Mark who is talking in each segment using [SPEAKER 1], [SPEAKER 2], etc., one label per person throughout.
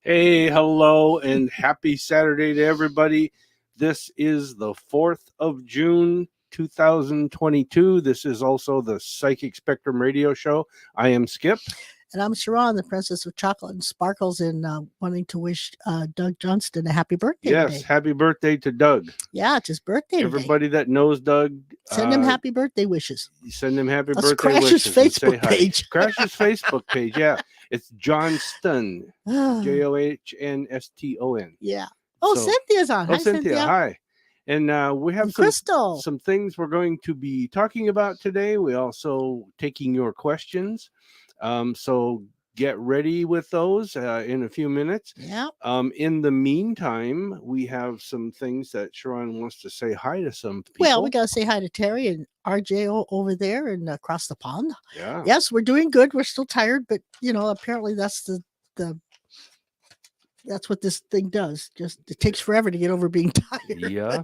[SPEAKER 1] Hey, hello, and happy Saturday to everybody. This is the 4th of June, 2022. This is also the Psychic Spectrum radio show. I am Skip.
[SPEAKER 2] And I'm Sha'ron, the Princess of Chocolate and Sparkles, and wanting to wish Doug Johnston a happy birthday
[SPEAKER 1] Yes,
[SPEAKER 2] today.
[SPEAKER 1] happy birthday to Doug.
[SPEAKER 2] Yeah, it's his birthday
[SPEAKER 1] Everybody
[SPEAKER 2] today.
[SPEAKER 1] that knows Doug,
[SPEAKER 2] Send him happy birthday wishes.
[SPEAKER 1] send him happy
[SPEAKER 2] Let's
[SPEAKER 1] birthday
[SPEAKER 2] crash his
[SPEAKER 1] wishes and say
[SPEAKER 2] Facebook
[SPEAKER 1] hi.
[SPEAKER 2] page.
[SPEAKER 1] Crash his Facebook page, yeah. It's Johnston, Johnston.
[SPEAKER 2] Yeah. Oh,
[SPEAKER 1] So-
[SPEAKER 2] Cynthia's on.
[SPEAKER 1] Oh,
[SPEAKER 2] Hi,
[SPEAKER 1] Cynthia, hi. And we have
[SPEAKER 2] And Crystal.
[SPEAKER 1] some things we're going to be talking about today. We also taking your questions. So get ready with those in a few minutes.
[SPEAKER 2] Yeah.
[SPEAKER 1] In the meantime, we have some things that Sharon wants to say hi to some people.
[SPEAKER 2] Well, we got to say hi to Terry and RJ over there and across the pond.
[SPEAKER 1] Yeah.
[SPEAKER 2] Yes, we're doing good. We're still tired, but apparently that's that's what this thing does. Just it takes forever to get over being tired.
[SPEAKER 1] Yeah.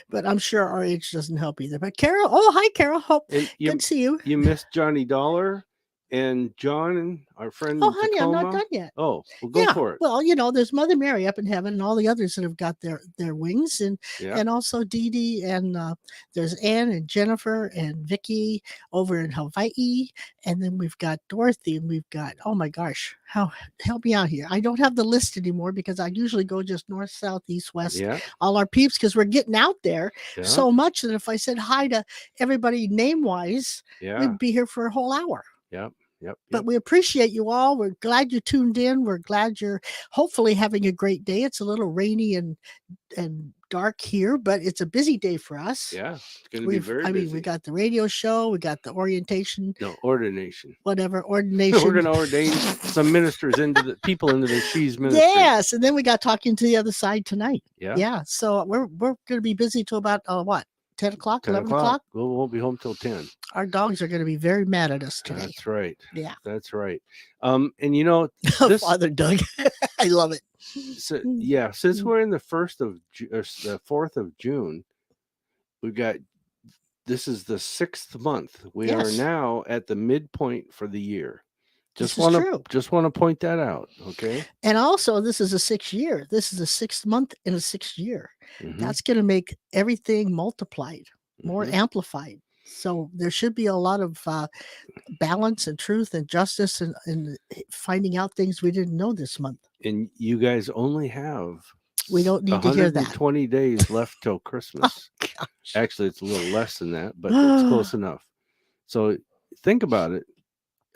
[SPEAKER 2] But I'm sure our age doesn't help either. But Carol, hi Carol. Hope
[SPEAKER 1] And
[SPEAKER 2] good to see you.
[SPEAKER 1] you missed Johnny Dollar and John, our friend.
[SPEAKER 2] Oh,
[SPEAKER 1] in
[SPEAKER 2] honey, I'm not
[SPEAKER 1] Tacoma.
[SPEAKER 2] done yet.
[SPEAKER 1] Oh, well, go for it.
[SPEAKER 2] Well, there's Mother Mary up in heaven and all the others that have got their wings and
[SPEAKER 1] Yeah.
[SPEAKER 2] and also Dee Dee and there's Ann and Jennifer and Vicky over in Hawaii, and then we've got Dorothy and we've got, oh my gosh, help me out here. I don't have the list anymore because I usually go just north, south, east, west,
[SPEAKER 1] Yeah.
[SPEAKER 2] all our peeps, because we're getting out there
[SPEAKER 1] Yeah.
[SPEAKER 2] so much that if I said hi to everybody name wise,
[SPEAKER 1] yeah.
[SPEAKER 2] we'd be here for a whole hour.
[SPEAKER 1] Yep.
[SPEAKER 2] But we appreciate you all. We're glad you tuned in. We're glad you're hopefully having a great day. It's a little rainy and dark here, but it's a busy day for us.
[SPEAKER 1] Yeah, it's going to be very busy.
[SPEAKER 2] We got the radio show, we got the orientation,
[SPEAKER 1] No, ordination.
[SPEAKER 2] whatever, ordination.
[SPEAKER 1] We're going to ordain some ministers into the she's ministry.
[SPEAKER 2] Yes, and then we got talking to the other side tonight.
[SPEAKER 1] Yeah.
[SPEAKER 2] Yeah, so we're going to be busy till about what? 10 o'clock, 11 o'clock?
[SPEAKER 1] We won't be home till 10.
[SPEAKER 2] Our dogs are going to be very mad at us today.
[SPEAKER 1] That's right.
[SPEAKER 2] Yeah.
[SPEAKER 1] That's right. And this,
[SPEAKER 2] Father Doug. I love it.
[SPEAKER 1] So, yeah, since we're in the 4th of June, we've got, this is the 6th month. We are now at the midpoint for the year. Just want to point that out, okay?
[SPEAKER 2] And also, this is a 6th year. This is a 6th month in a 6th year.
[SPEAKER 1] Mhm.
[SPEAKER 2] That's going to make everything multiplied, more amplified. So there should be a lot of balance and truth and justice and finding out things we didn't know this month.
[SPEAKER 1] And you guys only have
[SPEAKER 2] We don't need to hear that.
[SPEAKER 1] 120 days left till Christmas.
[SPEAKER 2] Oh, gosh.
[SPEAKER 1] Actually, it's a little less than that, but it's close enough. So think about it.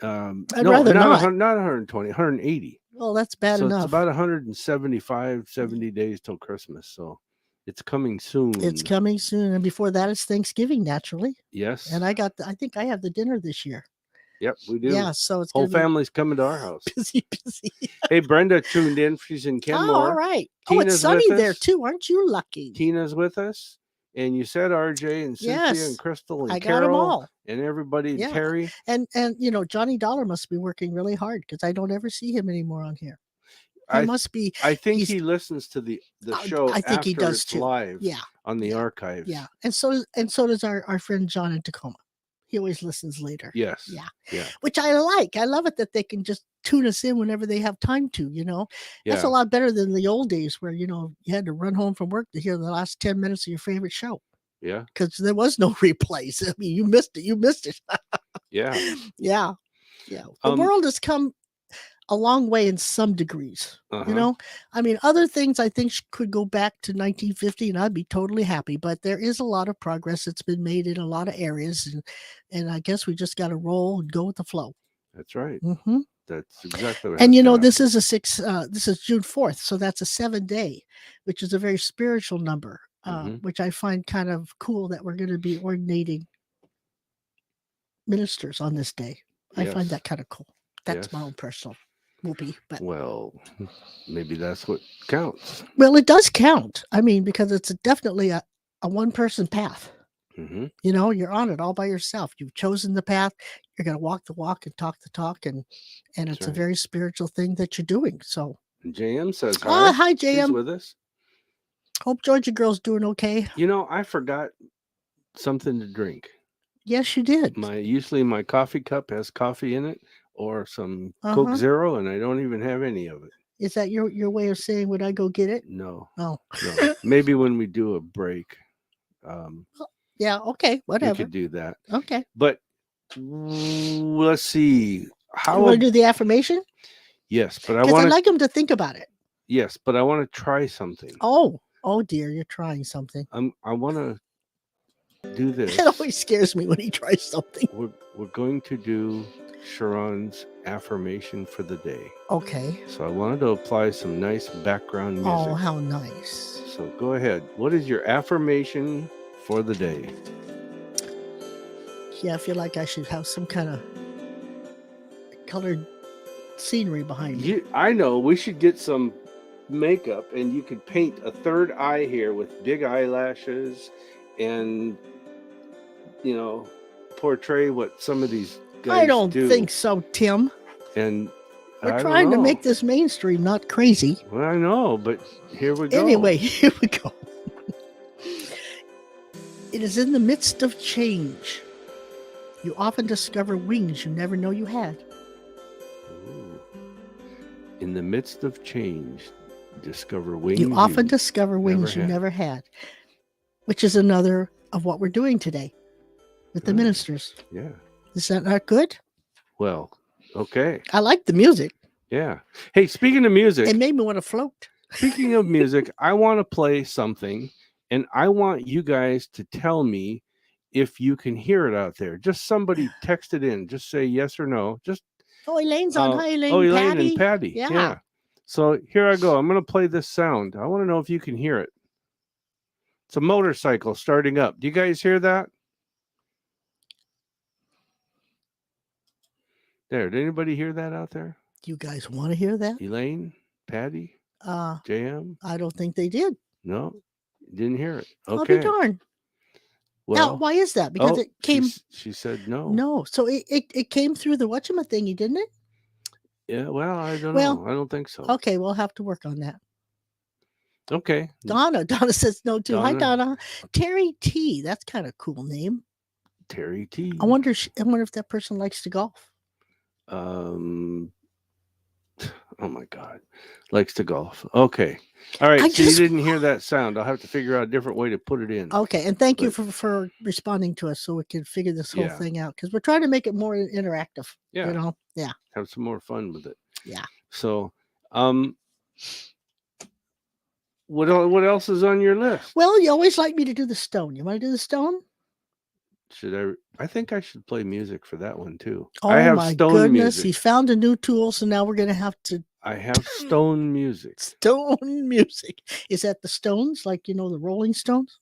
[SPEAKER 2] I'd rather not.
[SPEAKER 1] 120, 180.
[SPEAKER 2] Well, that's bad enough.
[SPEAKER 1] It's about 175, 70 days till Christmas. So it's coming soon.
[SPEAKER 2] It's coming soon. And before that, it's Thanksgiving, naturally.
[SPEAKER 1] Yes.
[SPEAKER 2] And I think I have the dinner this year.
[SPEAKER 1] Yep, we do.
[SPEAKER 2] Yeah, so it's
[SPEAKER 1] whole family's coming to our house.
[SPEAKER 2] busy.
[SPEAKER 1] Hey, Brenda tuned in. She's in Kenmore.
[SPEAKER 2] Oh, all right. Oh, it's sunny there too. Aren't you lucky?
[SPEAKER 1] Tina's with us. And you said RJ and Cynthia and Crystal and Carol.
[SPEAKER 2] I got them all.
[SPEAKER 1] And everybody, Terry.
[SPEAKER 2] And Johnny Dollar must be working really hard because I don't ever see him anymore on here. He must be.
[SPEAKER 1] I think he listens to the show.
[SPEAKER 2] I think he does
[SPEAKER 1] it's
[SPEAKER 2] too.
[SPEAKER 1] Live.
[SPEAKER 2] Yeah.
[SPEAKER 1] On the archives.
[SPEAKER 2] Yeah. And so does our friend John in Tacoma. He always listens later.
[SPEAKER 1] Yes.
[SPEAKER 2] Yeah.
[SPEAKER 1] Yeah.
[SPEAKER 2] Which I like. I love it that they can just tune us in whenever they have time to, That's a lot better than the old days where, you had to run home from work to hear the last 10 minutes of your favorite show.
[SPEAKER 1] Yeah.
[SPEAKER 2] Because there was no replays. I mean, you missed it.
[SPEAKER 1] Yeah.
[SPEAKER 2] Yeah. Yeah. The world has come a long way in some degrees. I mean, other things I think could go back to 1950 and I'd be totally happy, but there is a lot of progress that's been made in a lot of areas. And I guess we just got to roll and go with the flow.
[SPEAKER 1] That's right.
[SPEAKER 2] Mm-hmm.
[SPEAKER 1] That's exactly right.
[SPEAKER 2] And this is this is June 4th. So that's a 7-day, which is a very spiritual number, which I find kind of cool that we're going to be ordinating ministers on this day. I find that kind of cool. That's my own personal whoopee. But
[SPEAKER 1] well, maybe that's what counts.
[SPEAKER 2] Well, it does count. I mean, because it's definitely a one-person path.
[SPEAKER 1] Mm-hmm.
[SPEAKER 2] You're on it all by yourself. You've chosen the path. You're going to walk the walk and talk the talk, and it's a very spiritual thing that you're doing. So
[SPEAKER 1] JM says hi.
[SPEAKER 2] Oh, hi, JM.
[SPEAKER 1] She's with us.
[SPEAKER 2] Hope Georgia girl's doing okay.
[SPEAKER 1] I forgot something to drink.
[SPEAKER 2] Yes, you did.
[SPEAKER 1] Usually my coffee cup has coffee in it or some Coke Zero, and I don't even have any of it.
[SPEAKER 2] Is that your way of saying, would I go get it?
[SPEAKER 1] No.
[SPEAKER 2] Oh.
[SPEAKER 1] No. Maybe when we do a break.
[SPEAKER 2] Yeah, okay, whatever.
[SPEAKER 1] We could do that.
[SPEAKER 2] Okay.
[SPEAKER 1] But let's see.
[SPEAKER 2] You want to do the affirmation?
[SPEAKER 1] Yes, but
[SPEAKER 2] I'd like them to think about it.
[SPEAKER 1] Yes, but I want to try something.
[SPEAKER 2] Oh dear, you're trying something.
[SPEAKER 1] I want to do this.
[SPEAKER 2] It always scares me when he tries something.
[SPEAKER 1] We're going to do Sharon's affirmation for the day.
[SPEAKER 2] Okay.
[SPEAKER 1] So I wanted to apply some nice background music.
[SPEAKER 2] Oh, how nice.
[SPEAKER 1] So go ahead. What is your affirmation for the day?
[SPEAKER 2] Yeah, I feel like I should have some kind of colored scenery behind me.
[SPEAKER 1] I know. We should get some makeup, and you could paint a third eye here with big eyelashes and, portray what some of these guys do.
[SPEAKER 2] I don't think so, Tim.
[SPEAKER 1] And
[SPEAKER 2] we're trying to make this mainstream, not crazy.
[SPEAKER 1] Well, I know, but here we go.
[SPEAKER 2] Anyway, here we go. It is in the midst of change. You often discover wings you never know you had.
[SPEAKER 1] Ooh. In the midst of change, discover wings.
[SPEAKER 2] You often discover wings you never had, which is another of what we're doing today with the ministers.
[SPEAKER 1] Yeah.
[SPEAKER 2] Is that not good?
[SPEAKER 1] Well, okay.
[SPEAKER 2] I like the music.
[SPEAKER 1] Yeah. Hey, speaking of music.
[SPEAKER 2] It made me want to float.
[SPEAKER 1] Speaking of music, I want to play something, and I want you guys to tell me if you can hear it out there. Just somebody text it in. Just say yes or no. Just
[SPEAKER 2] Elaine's on. Hi, Elaine.
[SPEAKER 1] Elaine
[SPEAKER 2] Patty.
[SPEAKER 1] and Patty. Yeah. So here I go. I'm going to play this sound. I want to know if you can hear it. It's a motorcycle starting up. Do you guys hear that? There. Did anybody hear that out there?
[SPEAKER 2] Do you guys want to hear that?
[SPEAKER 1] Elaine, Patty, JM?
[SPEAKER 2] I don't think they did.
[SPEAKER 1] No, didn't hear it. Okay.
[SPEAKER 2] I'll be darned. Well, now, why is that? Because it came.
[SPEAKER 1] She said no.
[SPEAKER 2] No, so it came through the whatchamacallit thingy, didn't it?
[SPEAKER 1] Yeah. Well, I don't know. I don't think so.
[SPEAKER 2] Okay, we'll have to work on that.
[SPEAKER 1] Okay.
[SPEAKER 2] Donna says no too. Hi, Donna. Terry T. That's kind of a cool name.
[SPEAKER 1] Terry T.
[SPEAKER 2] I wonder if that person likes to golf.
[SPEAKER 1] Oh my God, likes to golf. Okay, all right. So you didn't hear that sound. I'll have to figure out a different way to put it in.
[SPEAKER 2] Okay, and thank you for responding to us so we can figure this whole thing out, because we're trying to make it more interactive.
[SPEAKER 1] Yeah,
[SPEAKER 2] yeah.
[SPEAKER 1] Have some more fun with it.
[SPEAKER 2] Yeah.
[SPEAKER 1] So, what else is on your list?
[SPEAKER 2] Well, you always like me to do the stone. You want to do the stone?
[SPEAKER 1] Should I? I think I should play music for that one too.
[SPEAKER 2] Oh,
[SPEAKER 1] I have
[SPEAKER 2] my
[SPEAKER 1] stone
[SPEAKER 2] goodness.
[SPEAKER 1] music.
[SPEAKER 2] He found a new tool, so now we're going to have to.
[SPEAKER 1] I have stone music.
[SPEAKER 2] Stone music. Is that the Stones? Like, the Rolling Stones?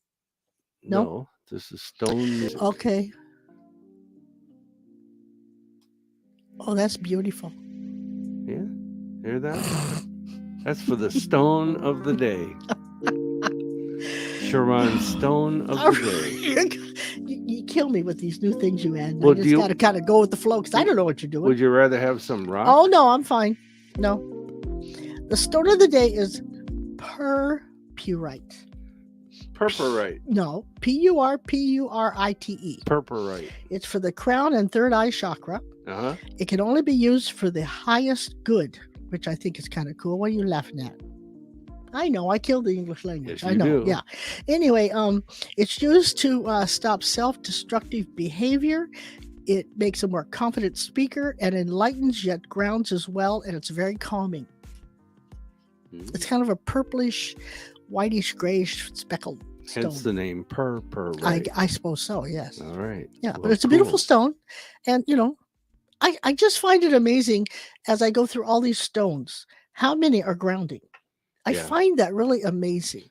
[SPEAKER 1] No, this is stone music.
[SPEAKER 2] Okay. Oh, that's beautiful.
[SPEAKER 1] Yeah. Hear that? That's for the stone of the day. Sharon's stone of the day.
[SPEAKER 2] You kill me with these new things you add.
[SPEAKER 1] Well,
[SPEAKER 2] I just got to kind of go with the flow because I don't know what you're doing.
[SPEAKER 1] Would you rather have some rock?
[SPEAKER 2] Oh, no, I'm fine. No. The stone of the day is purpurite.
[SPEAKER 1] Purpurite.
[SPEAKER 2] No, Purpurite.
[SPEAKER 1] Purpurite.
[SPEAKER 2] It's for the crown and third eye chakra.
[SPEAKER 1] Uh-huh.
[SPEAKER 2] It can only be used for the highest good, which I think is kind of cool. What are you laughing at? I know, I killed the English language.
[SPEAKER 1] Yes,
[SPEAKER 2] I know.
[SPEAKER 1] do.
[SPEAKER 2] Yeah. Anyway, it's used to stop self-destructive behavior. It makes a more confident speaker and enlightens yet grounds as well, and it's very calming. It's kind of a purplish, whitish, grayish speckled stone.
[SPEAKER 1] Hence the name purpurite.
[SPEAKER 2] I suppose so, yes.
[SPEAKER 1] All right.
[SPEAKER 2] Yeah, well, but it's a beautiful stone. And, I just find it amazing as I go through all these stones, how many are grounding. I find that really amazing.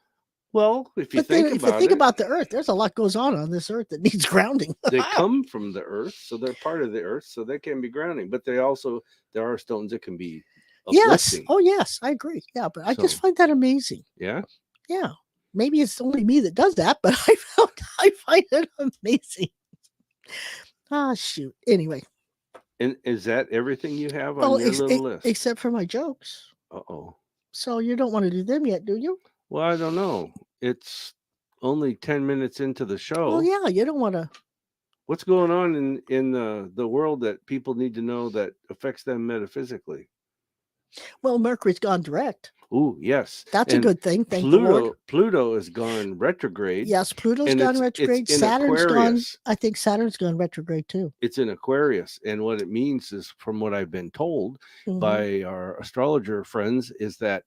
[SPEAKER 1] Well, if you think
[SPEAKER 2] about the earth, there's a lot goes on this earth that needs grounding.
[SPEAKER 1] They come from the earth, so they're part of the earth, so they can be grounding. But there are stones that can be uplifting.
[SPEAKER 2] Yes. Oh, yes, I agree. Yeah, but I just find that amazing.
[SPEAKER 1] Yeah?
[SPEAKER 2] Yeah. Maybe it's only me that does that, but I find it amazing. Shoot. Anyway.
[SPEAKER 1] And is that everything you have on your little list?
[SPEAKER 2] Except for my jokes.
[SPEAKER 1] Uh-oh.
[SPEAKER 2] So you don't want to do them yet, do you?
[SPEAKER 1] Well, I don't know. It's only 10 minutes into the show.
[SPEAKER 2] Well, yeah, you don't want to.
[SPEAKER 1] What's going on in the world that people need to know that affects them metaphysically?
[SPEAKER 2] Well, Mercury's gone direct.
[SPEAKER 1] Ooh, yes.
[SPEAKER 2] That's a good thing. Thank the Lord.
[SPEAKER 1] Pluto has gone retrograde.
[SPEAKER 2] Yes, Pluto's gone retrograde. Saturn's gone. I think Saturn's gone retrograde too.
[SPEAKER 1] It's in Aquarius. And what it means is, from what I've been told by our astrologer friends, is that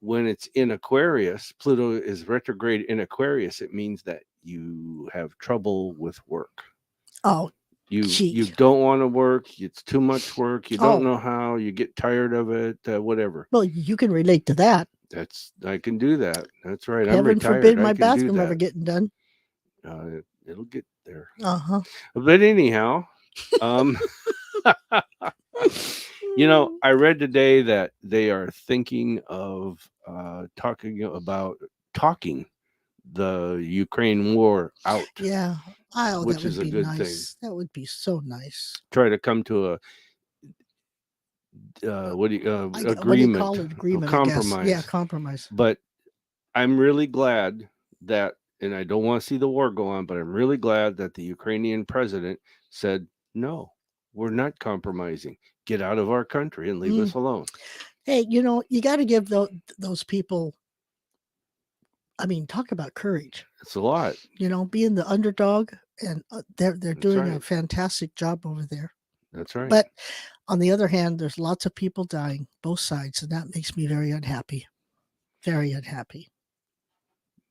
[SPEAKER 1] when it's in Aquarius, Pluto is retrograde in Aquarius, it means that you have trouble with work.
[SPEAKER 2] Oh,
[SPEAKER 1] you don't want to work. It's too much work. You don't know how. You get tired of it. Whatever.
[SPEAKER 2] Well, you can relate to that.
[SPEAKER 1] I can do that. That's right.
[SPEAKER 2] Heaven
[SPEAKER 1] I'm retired.
[SPEAKER 2] forbid my bathroom ever getting done.
[SPEAKER 1] It'll get there.
[SPEAKER 2] But
[SPEAKER 1] anyhow, I read today that they are thinking of talking the Ukraine war out.
[SPEAKER 2] Yeah.
[SPEAKER 1] Which is a good thing.
[SPEAKER 2] That would be so nice.
[SPEAKER 1] Try to come to a agreement,
[SPEAKER 2] what do you call it? Agreement,
[SPEAKER 1] compromise.
[SPEAKER 2] Yeah, compromise.
[SPEAKER 1] But I'm really glad that, and I don't want to see the war go on, but I'm really glad that the Ukrainian president said, no, we're not compromising. Get out of our country and leave us alone.
[SPEAKER 2] Hey, you got to give those people, I mean, talk about courage.
[SPEAKER 1] It's a lot.
[SPEAKER 2] Being the underdog, and they're doing a fantastic job over there.
[SPEAKER 1] That's right.
[SPEAKER 2] But on the other hand, there's lots of people dying, both sides, and that makes me very unhappy. Very unhappy.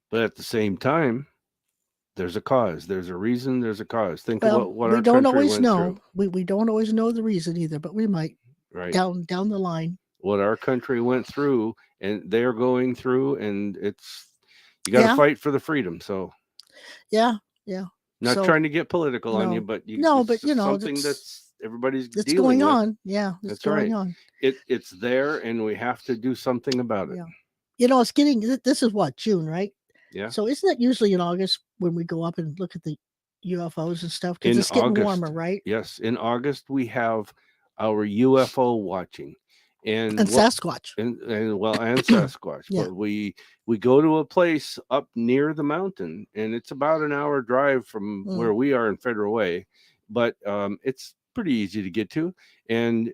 [SPEAKER 1] But at the same time, there's a cause. There's a reason. There's a cause. Think about what our country went through.
[SPEAKER 2] We don't always know the reason either, but we might.
[SPEAKER 1] Right.
[SPEAKER 2] Down the line.
[SPEAKER 1] What our country went through, and they're going through, and you got to fight for the freedom. So.
[SPEAKER 2] Yeah.
[SPEAKER 1] Not trying to get political on you, but something that's everybody's
[SPEAKER 2] that's
[SPEAKER 1] dealing
[SPEAKER 2] going
[SPEAKER 1] with.
[SPEAKER 2] on. Yeah,
[SPEAKER 1] that's going on. It's there, and we have to do something about it.
[SPEAKER 2] Yeah. It's getting. This is what, June, right?
[SPEAKER 1] Yeah.
[SPEAKER 2] So isn't it usually in August when we go up and look at the UFOs and stuff? Because it's getting warmer, right?
[SPEAKER 1] Yes, in August we have our UFO watching. And
[SPEAKER 2] Sasquatch.
[SPEAKER 1] And Sasquatch.
[SPEAKER 2] Yeah.
[SPEAKER 1] But we go to a place up near the mountain, and it's about an hour drive from where we are in Federal Way, but it's pretty easy to get to. And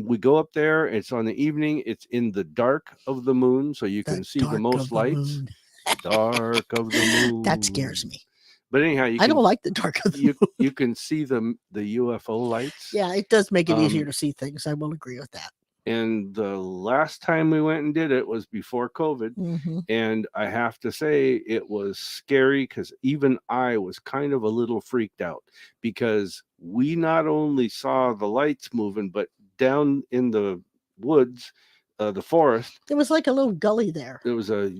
[SPEAKER 1] we go up there. It's on the evening. It's in the dark of the moon, so you can see the most lights. Dark of the moon.
[SPEAKER 2] That scares me.
[SPEAKER 1] But anyhow,
[SPEAKER 2] I don't like the dark of the moon.
[SPEAKER 1] You can see the UFO lights.
[SPEAKER 2] Yeah, it does make it easier to see things. I will agree with that.
[SPEAKER 1] And the last time we went and did it was before COVID. And I have to say it was scary, because even I was kind of a little freaked out, because we not only saw the lights moving, but down in the woods, the forest.
[SPEAKER 2] There was like a little gully there.
[SPEAKER 1] It was a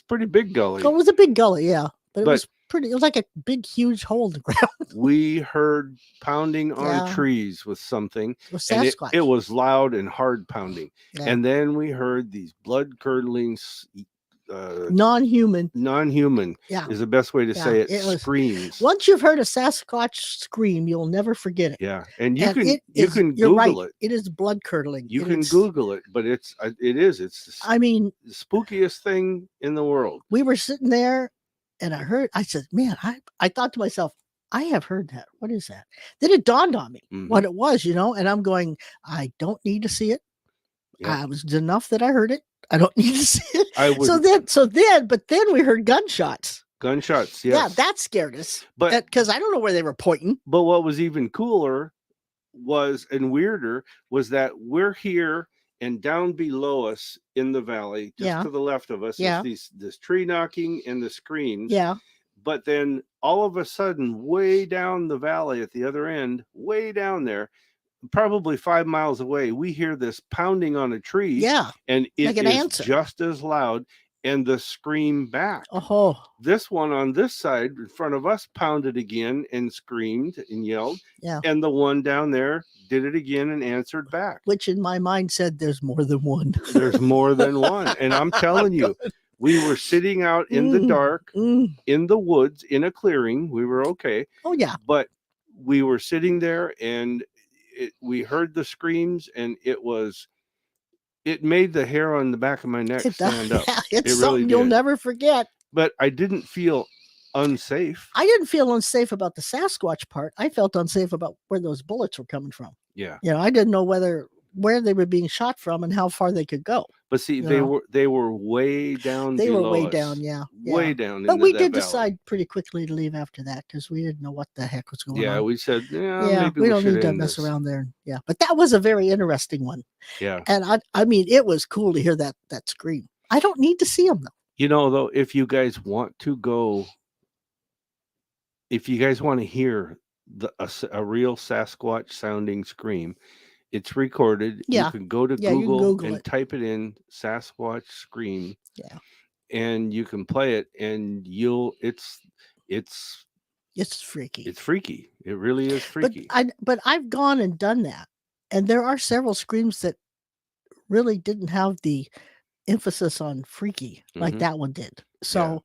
[SPEAKER 1] pretty big gully.
[SPEAKER 2] Oh, it was a big gully, yeah. But it was pretty. It was like a big, huge hole in the ground.
[SPEAKER 1] We heard pounding on trees with something, and it was loud and hard pounding. Yeah. And then we heard these blood-curdling,
[SPEAKER 2] non-human
[SPEAKER 1] is the best way to say it. Screams.
[SPEAKER 2] Once you've heard a Sasquatch scream, you'll never forget it.
[SPEAKER 1] Yeah, and you can Google it.
[SPEAKER 2] It is blood-curdling.
[SPEAKER 1] You can Google it, but it's the spookiest thing in the world.
[SPEAKER 2] We were sitting there, and I said, man, I thought to myself, I have heard that. What is that? Then it dawned on me what it was, and I'm going, I don't need to see it. Yeah. It was enough that I heard it. I don't need to see it. But then we heard gunshots.
[SPEAKER 1] Gunshots, yes.
[SPEAKER 2] Yeah, that scared us. But because I don't know where they were pointing.
[SPEAKER 1] But what was even cooler and weirder was that we're here, and down below us in the valley, just to the left of us, is this tree knocking and the screams.
[SPEAKER 2] Yeah.
[SPEAKER 1] But then all of a sudden, way down the valley at the other end, way down there, probably 5 miles away, we hear this pounding on a tree.
[SPEAKER 2] Yeah.
[SPEAKER 1] And it is just as loud, and the scream back.
[SPEAKER 2] Oh.
[SPEAKER 1] This one on this side in front of us pounded again and screamed and yelled.
[SPEAKER 2] Yeah.
[SPEAKER 1] And the one down there did it again and answered back.
[SPEAKER 2] Which in my mind said there's more than one.
[SPEAKER 1] There's more than one. And I'm telling you, we were sitting out in the dark, in the woods, in a clearing. We were okay.
[SPEAKER 2] Oh, yeah.
[SPEAKER 1] But we were sitting there, and we heard the screams, and it made the hair on the back of my neck stand up.
[SPEAKER 2] Yeah, it's something you'll never forget.
[SPEAKER 1] But I didn't feel unsafe.
[SPEAKER 2] I didn't feel unsafe about the Sasquatch part. I felt unsafe about where those bullets were coming from.
[SPEAKER 1] Yeah.
[SPEAKER 2] I didn't know whether where they were being shot from and how far they could go.
[SPEAKER 1] But see, they were way down
[SPEAKER 2] They
[SPEAKER 1] below
[SPEAKER 2] were way
[SPEAKER 1] us.
[SPEAKER 2] down, yeah.
[SPEAKER 1] Way down
[SPEAKER 2] But
[SPEAKER 1] into
[SPEAKER 2] we
[SPEAKER 1] that
[SPEAKER 2] did
[SPEAKER 1] valley.
[SPEAKER 2] decide pretty quickly to leave after that because we didn't know what the heck was going on.
[SPEAKER 1] Yeah, we said, maybe
[SPEAKER 2] we don't
[SPEAKER 1] should
[SPEAKER 2] need to
[SPEAKER 1] end
[SPEAKER 2] mess
[SPEAKER 1] this.
[SPEAKER 2] around there. Yeah, but that was a very interesting one.
[SPEAKER 1] Yeah.
[SPEAKER 2] And I mean, it was cool to hear that scream. I don't need to see them, though.
[SPEAKER 1] You know, though, if you guys want to go, if you guys want to hear a real Sasquatch sounding scream, it's recorded.
[SPEAKER 2] Yeah.
[SPEAKER 1] You can go to Google and type it in, Sasquatch scream.
[SPEAKER 2] Yeah.
[SPEAKER 1] And you can play it, and it's
[SPEAKER 2] freaky.
[SPEAKER 1] It's freaky. It really is freaky.
[SPEAKER 2] But I've gone and done that, and there are several screams that really didn't have the emphasis on freaky like that one did. So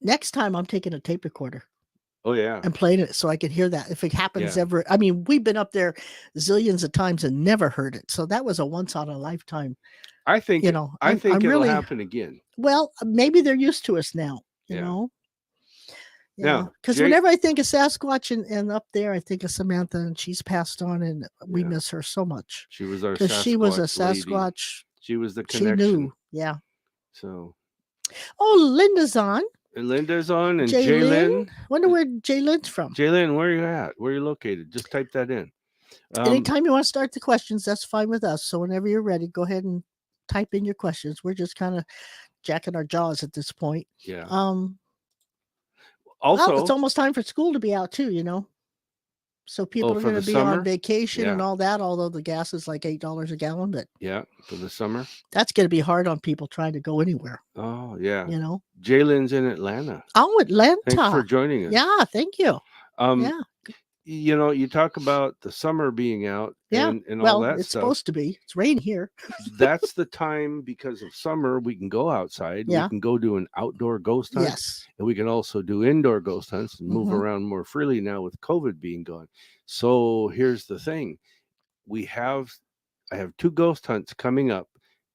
[SPEAKER 2] next time I'm taking a tape recorder.
[SPEAKER 1] Oh, yeah.
[SPEAKER 2] And playing it so I could hear that if it happens ever. I mean, we've been up there zillions of times and never heard it. So that was a once in a lifetime.
[SPEAKER 1] I think, I think it'll happen again.
[SPEAKER 2] Well, maybe they're used to us now, you know?
[SPEAKER 1] Yeah.
[SPEAKER 2] Because whenever I think of Sasquatch and up there, I think of Samantha, and she's passed on, and we miss her so much.
[SPEAKER 1] She was our Sasquatch.
[SPEAKER 2] Because she was a Sasquatch.
[SPEAKER 1] Lady. She was the connection.
[SPEAKER 2] She knew. Yeah.
[SPEAKER 1] So.
[SPEAKER 2] Oh, Linda's on.
[SPEAKER 1] And Linda's on, and Jaylyn.
[SPEAKER 2] Wonder where Jaylyn's from.
[SPEAKER 1] Jaylyn, where are you at? Where are you located? Just type that in.
[SPEAKER 2] Anytime you want to start the questions, that's fine with us. So whenever you're ready, go ahead and type in your questions. We're just kind of jacking our jaws at this point.
[SPEAKER 1] Yeah.
[SPEAKER 2] Also, it's almost time for school to be out too, you know. So people are going to be on vacation and all that, although the gas is like $8 a gallon. But
[SPEAKER 1] yeah, for the summer.
[SPEAKER 2] That's going to be hard on people trying to go anywhere.
[SPEAKER 1] Oh, yeah.
[SPEAKER 2] You know.
[SPEAKER 1] Jaylyn's in Atlanta.
[SPEAKER 2] Oh, Atlanta.
[SPEAKER 1] Thanks for joining us.
[SPEAKER 2] Yeah, thank you.
[SPEAKER 1] Yeah. You know, you talk about the summer being out and all that
[SPEAKER 2] it's
[SPEAKER 1] stuff.
[SPEAKER 2] Supposed to be. It's raining here.
[SPEAKER 1] That's the time, because of summer, we can go outside. Yeah. We can go do an outdoor ghost hunt.
[SPEAKER 2] Yes.
[SPEAKER 1] And we can also do indoor ghost hunts and move around more freely now with COVID being gone. So here's the thing. I have 2 ghost hunts coming up,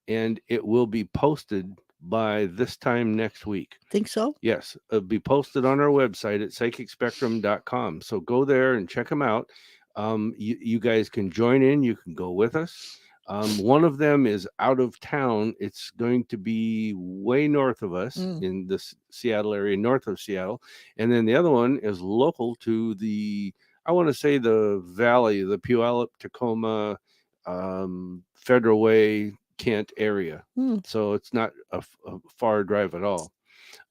[SPEAKER 1] and it will be posted by this time next week.
[SPEAKER 2] Think so?
[SPEAKER 1] Yes. It'll be posted on our website at psychicspectrum.com. So go there and check them out. You guys can join in. You can go with us. One of them is out of town. It's going to be way north of us in the Seattle area, north of Seattle. And then the other one is local to I want to say the valley, the Puyallup, Tacoma, Federal Way, Kent area. So it's not a far drive at all.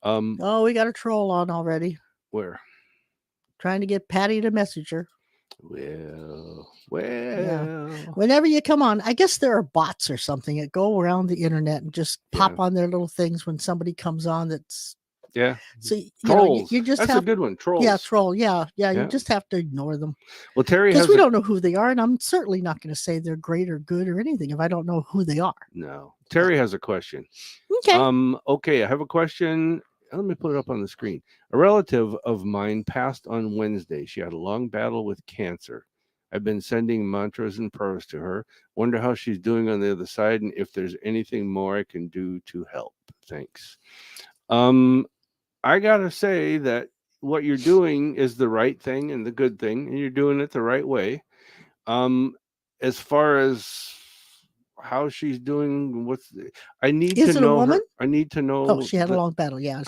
[SPEAKER 2] We got a troll on already.
[SPEAKER 1] Where?
[SPEAKER 2] Trying to get Patty to message her.
[SPEAKER 1] Well.
[SPEAKER 2] Yeah. Whenever you come on, I guess there are bots or something that go around the internet and just pop on their little things when somebody comes on that's.
[SPEAKER 1] Yeah.
[SPEAKER 2] So
[SPEAKER 1] trolls.
[SPEAKER 2] You just
[SPEAKER 1] that's a good one. Trolls.
[SPEAKER 2] Yeah, troll. Yeah. You just have to ignore them.
[SPEAKER 1] Well, Terry,
[SPEAKER 2] because we don't know who they are, and I'm certainly not going to say they're great or good or anything if I don't know who they are.
[SPEAKER 1] No. Terry has a question.
[SPEAKER 2] Okay.
[SPEAKER 1] Okay, I have a question. Let me put it up on the screen. A relative of mine passed on Wednesday. She had a long battle with cancer. I've been sending mantras and prayers to her. Wonder how she's doing on the other side, and if there's anything more I can do to help. Thanks. I gotta say that what you're doing is the right thing and the good thing, and you're doing it the right way. As far as how she's doing, I need to know her. I need to know.
[SPEAKER 2] Oh, she had a long battle. Yeah,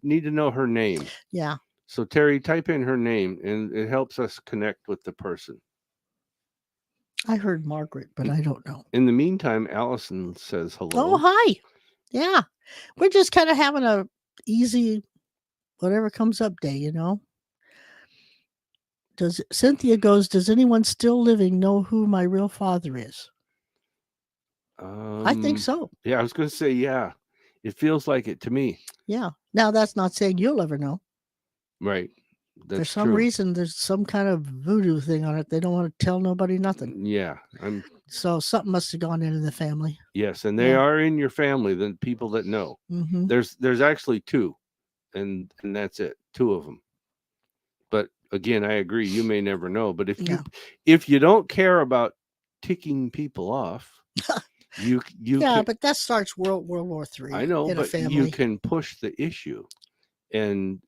[SPEAKER 1] need to know her name.
[SPEAKER 2] Yeah.
[SPEAKER 1] So Terry, type in her name, and it helps us connect with the person.
[SPEAKER 2] I heard Margaret, but I don't know.
[SPEAKER 1] In the meantime, Allison says hello.
[SPEAKER 2] Oh, hi. Yeah, we're just kind of having a easy, whatever comes up day, you know. Cynthia goes, does anyone still living know who my real father is? I think so.
[SPEAKER 1] Yeah, I was going to say, yeah. It feels like it to me.
[SPEAKER 2] Yeah. Now, that's not saying you'll ever know.
[SPEAKER 1] Right.
[SPEAKER 2] For some reason, there's some kind of voodoo thing on it. They don't want to tell nobody nothing.
[SPEAKER 1] Yeah.
[SPEAKER 2] So something must have gone into the family.
[SPEAKER 1] Yes, and they are in your family, the people that know.
[SPEAKER 2] Mm-hmm.
[SPEAKER 1] There's actually 2, and that's it. 2 of them. But again, I agree. You may never know. But if you don't care about ticking people off, you
[SPEAKER 2] but that starts World War III.
[SPEAKER 1] I know, but you can push the issue and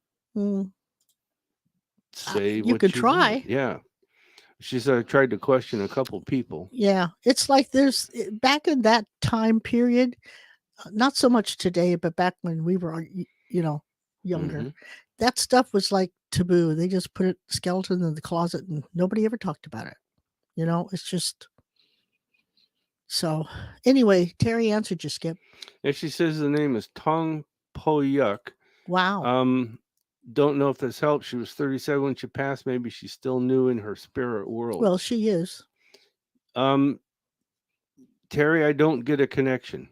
[SPEAKER 1] say
[SPEAKER 2] you
[SPEAKER 1] what
[SPEAKER 2] could try.
[SPEAKER 1] Want. Yeah. She said I tried to question a couple people.
[SPEAKER 2] Yeah, it's like there's back in that time period, not so much today, but back when we were, younger, that stuff was like taboo. They just put a skeleton in the closet and nobody ever talked about it. It's just so. Anyway, Terry answered you, Skip.
[SPEAKER 1] And she says the name is Tong Po Yuk.
[SPEAKER 2] Wow.
[SPEAKER 1] Don't know if this helps. She was 37 when she passed. Maybe she's still new in her spirit world.
[SPEAKER 2] Well, she is.
[SPEAKER 1] Terry, I don't get a connection.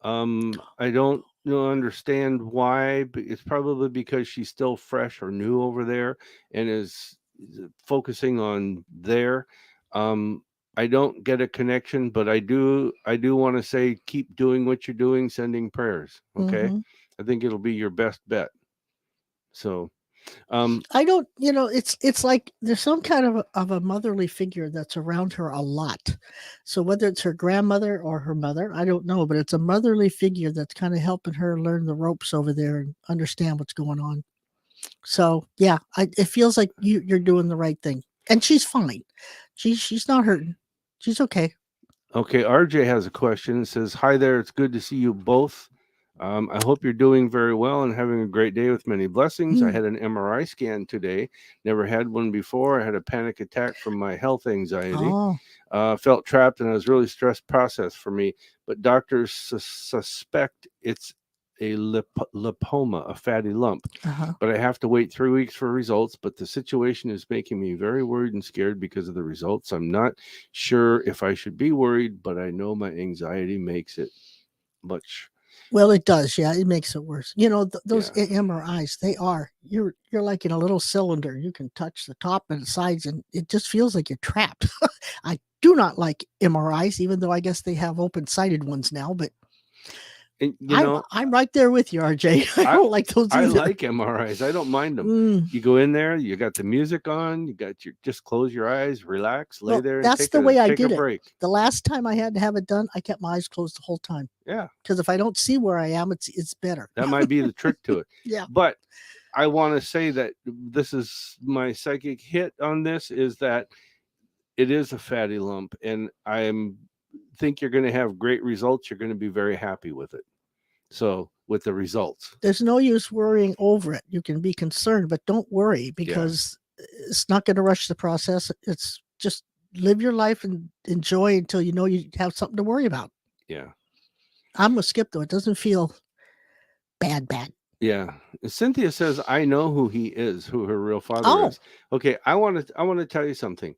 [SPEAKER 1] I don't understand why, but it's probably because she's still fresh or new over there and is focusing on there. I don't get a connection, but I do want to say keep doing what you're doing, sending prayers. Okay. I think it'll be your best bet. So
[SPEAKER 2] I don't, it's like there's some kind of a motherly figure that's around her a lot. So whether it's her grandmother or her mother, I don't know, but it's a motherly figure that's kind of helping her learn the ropes over there and understand what's going on. So yeah, it feels like you're doing the right thing, and she's fine. She's not hurting. She's okay.
[SPEAKER 1] Okay, RJ has a question. It says, "Hi there. It's good to see you both. I hope you're doing very well and having a great day with many blessings. I had an MRI scan today. Never had one before. I had a panic attack from my health anxiety. Felt trapped and it was really stressed process for me. But doctors suspect it's a lipoma, a fatty lump. But I have to wait 3 weeks for results. But the situation is making me very worried and scared because of the results. I'm not sure if I should be worried, but I know my anxiety makes it much."
[SPEAKER 2] Well, it does. Yeah, it makes it worse. Those MRIs, you're like in a little cylinder. You can touch the top and the sides, and it just feels like you're trapped. I do not like MRIs, even though I guess they have open-sided ones now. But
[SPEAKER 1] and,
[SPEAKER 2] I'm right there with you, RJ. I don't like those either.
[SPEAKER 1] I like MRIs. I don't mind them. You go in there, you got the music on, you got just close your eyes, relax, lay there, and
[SPEAKER 2] that's the way I did
[SPEAKER 1] a break.
[SPEAKER 2] The last time I had to have it done, I kept my eyes closed the whole time.
[SPEAKER 1] Yeah,
[SPEAKER 2] because if I don't see where I am, it's better.
[SPEAKER 1] That might be the trick to it.
[SPEAKER 2] Yeah,
[SPEAKER 1] but I want to say that this is my psychic hit on this is that it is a fatty lump, and think you're going to have great results. You're going to be very happy with it. So with the results,
[SPEAKER 2] there's no use worrying over it. You can be concerned, but don't worry because it's not going to rush the process. It's just live your life and enjoy until you know you have something to worry about.
[SPEAKER 1] Yeah.
[SPEAKER 2] I'm with Skip though. It doesn't feel bad.
[SPEAKER 1] Yeah. Cynthia says, I know who he is, who her real father is. Okay. I want to tell you something.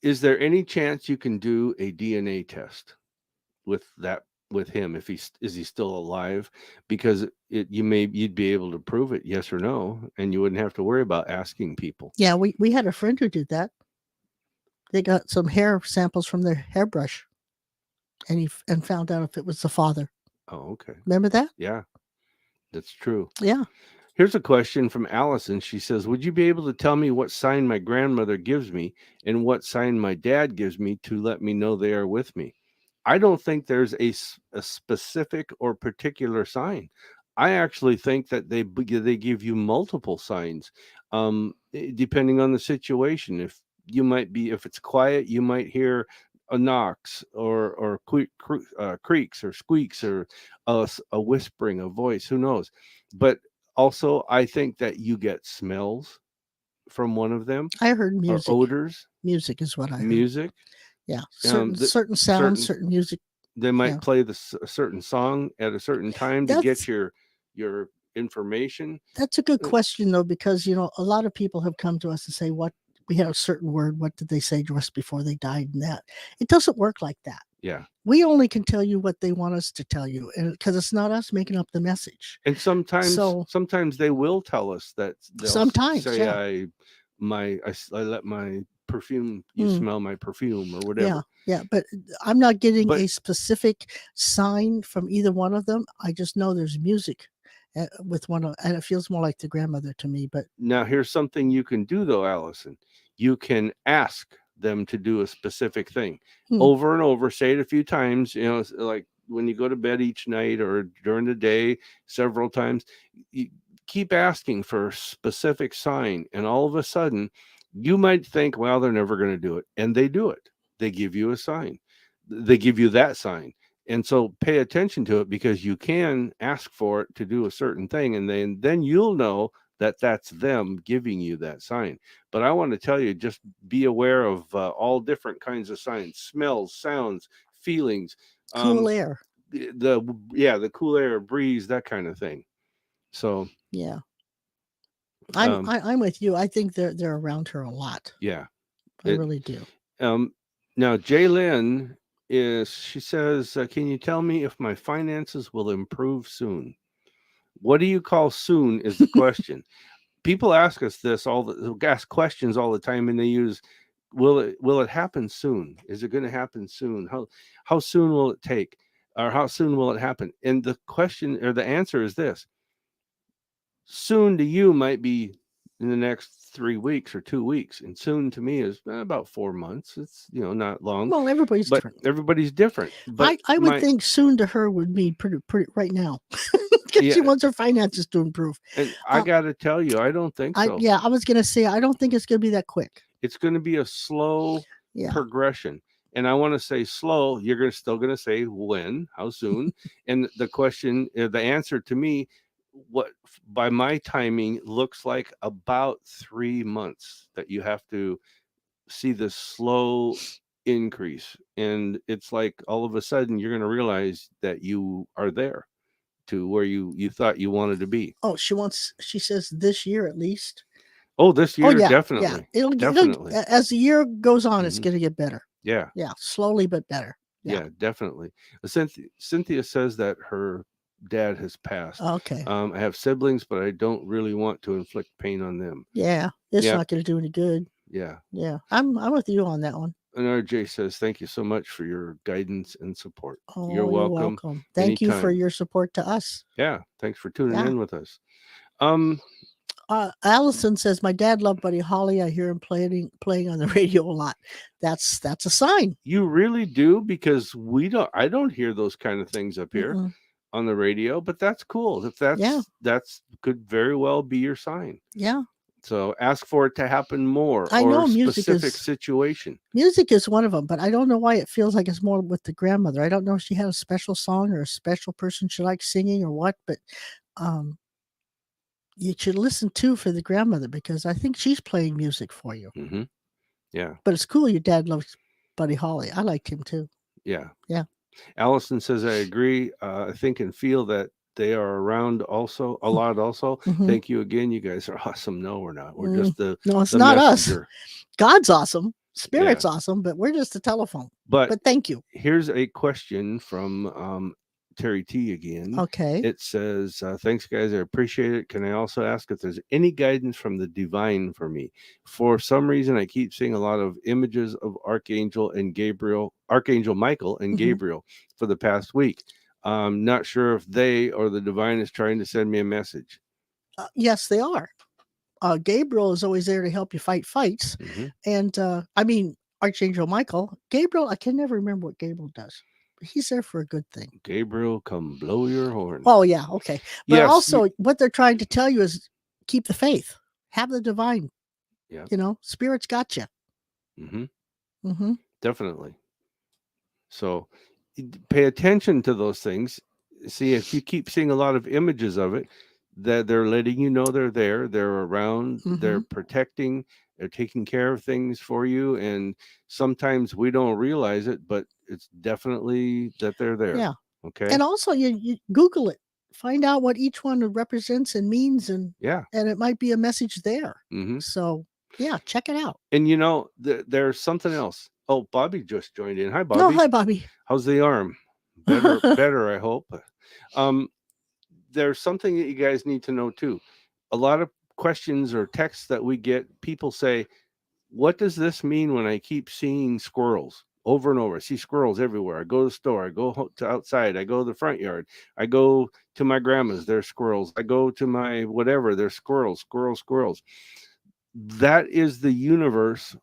[SPEAKER 1] Is there any chance you can do a DNA test with him if is he still alive? Because you'd be able to prove it, yes or no, and you wouldn't have to worry about asking people.
[SPEAKER 2] Yeah, we had a friend who did that. They got some hair samples from their hairbrush, and found out if it was the father.
[SPEAKER 1] Oh, okay.
[SPEAKER 2] Remember that?
[SPEAKER 1] Yeah, that's true.
[SPEAKER 2] Yeah.
[SPEAKER 1] Here's a question from Allison. She says, would you be able to tell me what sign my grandmother gives me and what sign my dad gives me to let me know they are with me? I don't think there's a specific or particular sign. I actually think that they give you multiple signs, depending on the situation. If it's quiet, you might hear a knocks or creaks or squeaks or a whispering, a voice. Who knows? But also, I think that you get smells from one of them.
[SPEAKER 2] I heard music.
[SPEAKER 1] Or odors.
[SPEAKER 2] Music is what I heard.
[SPEAKER 1] Music.
[SPEAKER 2] Yeah. Certain sounds, certain music.
[SPEAKER 1] They might play a certain song at a certain time to get your information.
[SPEAKER 2] That's a good question, though, because, a lot of people have come to us and say, we had a certain word. What did they say just before they died? And that it doesn't work like that.
[SPEAKER 1] Yeah.
[SPEAKER 2] We only can tell you what they want us to tell you, and because it's not us making up the message.
[SPEAKER 1] And sometimes they will tell us that.
[SPEAKER 2] Sometimes
[SPEAKER 1] say, I let my perfume, you smell my perfume or whatever.
[SPEAKER 2] Yeah, but I'm not getting a specific sign from either one of them. I just know there's music with one of, and it feels more like the grandmother to me. But
[SPEAKER 1] now here's something you can do though, Allison. You can ask them to do a specific thing over and over, say it a few times, like when you go to bed each night or during the day several times, you keep asking for a specific sign, and all of a sudden You might think, well, they're never going to do it. And they do it. They give you a sign. They give you that sign. And so pay attention to it, because you can ask for it to do a certain thing. And then you'll know that that's them giving you that sign. But I want to tell you, just be aware of all different kinds of signs, smells, sounds, feelings,
[SPEAKER 2] Cool air.
[SPEAKER 1] the cool air, breeze, that kind of thing. So
[SPEAKER 2] yeah, I'm with you. I think they're around her a lot.
[SPEAKER 1] yeah,
[SPEAKER 2] I really do.
[SPEAKER 1] Now Jaylyn she says, can you tell me if my finances will improve soon? What do you call soon is the question. People ask us this ask questions all the time, and they use, will it happen soon? Is it going to happen soon? How soon will it take? Or how soon will it happen? And the question, or the answer, is this: soon to you might be in the next 3 weeks or 2 weeks, and soon to me is about 4 months. It's not long,
[SPEAKER 2] Well, everybody's
[SPEAKER 1] but
[SPEAKER 2] different.
[SPEAKER 1] everybody's different. But
[SPEAKER 2] I would think soon to her would mean pretty right now, because she wants her finances to improve.
[SPEAKER 1] And I got to tell you, I don't think so.
[SPEAKER 2] I was going to say, I don't think it's going to be that quick.
[SPEAKER 1] It's going to be a slow progression. And I want to say slow. You're still going to say when, how soon. And the question, the answer to me, what by my timing looks like about 3 months that you have to see this slow increase. And it's like all of a sudden you're going to realize that you are there to where you thought you wanted to be.
[SPEAKER 2] Oh, she says this year at least.
[SPEAKER 1] Oh, this year, definitely.
[SPEAKER 2] It'll
[SPEAKER 1] definitely.
[SPEAKER 2] As the year goes on, it's going to get better.
[SPEAKER 1] Yeah.
[SPEAKER 2] Yeah, slowly but better.
[SPEAKER 1] Yeah, definitely. Cynthia says that her dad has passed.
[SPEAKER 2] Okay.
[SPEAKER 1] I have siblings, but I don't really want to inflict pain on them.
[SPEAKER 2] Yeah, it's not going to do any good.
[SPEAKER 1] Yeah.
[SPEAKER 2] Yeah, I'm with you on that one.
[SPEAKER 1] And RJ says, thank you so much for your guidance and support.
[SPEAKER 2] Oh,
[SPEAKER 1] you're welcome.
[SPEAKER 2] Thank you for your support to us.
[SPEAKER 1] Yeah, thanks for tuning in with us.
[SPEAKER 2] Allison says, my dad loved Buddy Holly. I hear him playing on the radio a lot. That's a sign.
[SPEAKER 1] You really do, because I don't hear those kind of things up here on the radio, but that's cool. If that's could very well be your sign.
[SPEAKER 2] Yeah.
[SPEAKER 1] So ask for it to happen more.
[SPEAKER 2] I know
[SPEAKER 1] specific situation.
[SPEAKER 2] Music is one of them, but I don't know why it feels like it's more with the grandmother. I don't know if she had a special song or a special person she likes singing or what, but you should listen to for the grandmother, because I think she's playing music for you.
[SPEAKER 1] Mm-hmm. Yeah.
[SPEAKER 2] But it's cool your dad loves Buddy Holly. I liked him too.
[SPEAKER 1] Yeah.
[SPEAKER 2] Yeah.
[SPEAKER 1] Allison says, I agree. I think and feel that they are around also a lot also. Thank you again. You guys are awesome. No, we're not. We're just
[SPEAKER 2] no, it's
[SPEAKER 1] the
[SPEAKER 2] not
[SPEAKER 1] messenger.
[SPEAKER 2] Us. God's awesome. Spirit's awesome, but we're just a telephone. But thank you.
[SPEAKER 1] Here's a question from Terry T again.
[SPEAKER 2] Okay.
[SPEAKER 1] It says, thanks guys, I appreciate it. Can I also ask if there's any guidance from the divine for me? For some reason, I keep seeing a lot of images of Archangel Michael and Gabriel for the past week. I'm not sure if they or the divine is trying to send me a message.
[SPEAKER 2] Yes, they are. Gabriel is always there to help you fight fights. And I mean, Archangel Michael, Gabriel, I can never remember what Gabriel does. He's there for a good thing.
[SPEAKER 1] Gabriel, come blow your horn.
[SPEAKER 2] Oh, yeah. Okay. But also, what they're trying to tell you is keep the faith, have the divine.
[SPEAKER 1] Yeah.
[SPEAKER 2] Spirit's got you.
[SPEAKER 1] Definitely. So pay attention to those things. See, if you keep seeing a lot of images of it, that they're letting you know they're there, they're around, they're protecting, they're taking care of things for you. And sometimes we don't realize it, but it's definitely that they're there.
[SPEAKER 2] Yeah.
[SPEAKER 1] Okay.
[SPEAKER 2] And also you Google it, find out what each one represents and means. And it might be a message there. So yeah, check it out.
[SPEAKER 1] And there's something else. Oh, Bobby just joined in. Hi, Bobby.
[SPEAKER 2] Oh, hi, Bobby.
[SPEAKER 1] How's the arm? Better, I hope. There's something that you guys need to know too. A lot of questions or texts that we get, people say, what does this mean when I keep seeing squirrels over and over? I see squirrels everywhere. I go to the store, I go to outside, I go to the front yard, I go to my grandma's, there's squirrels. I go to my whatever, there's squirrels. That is the universe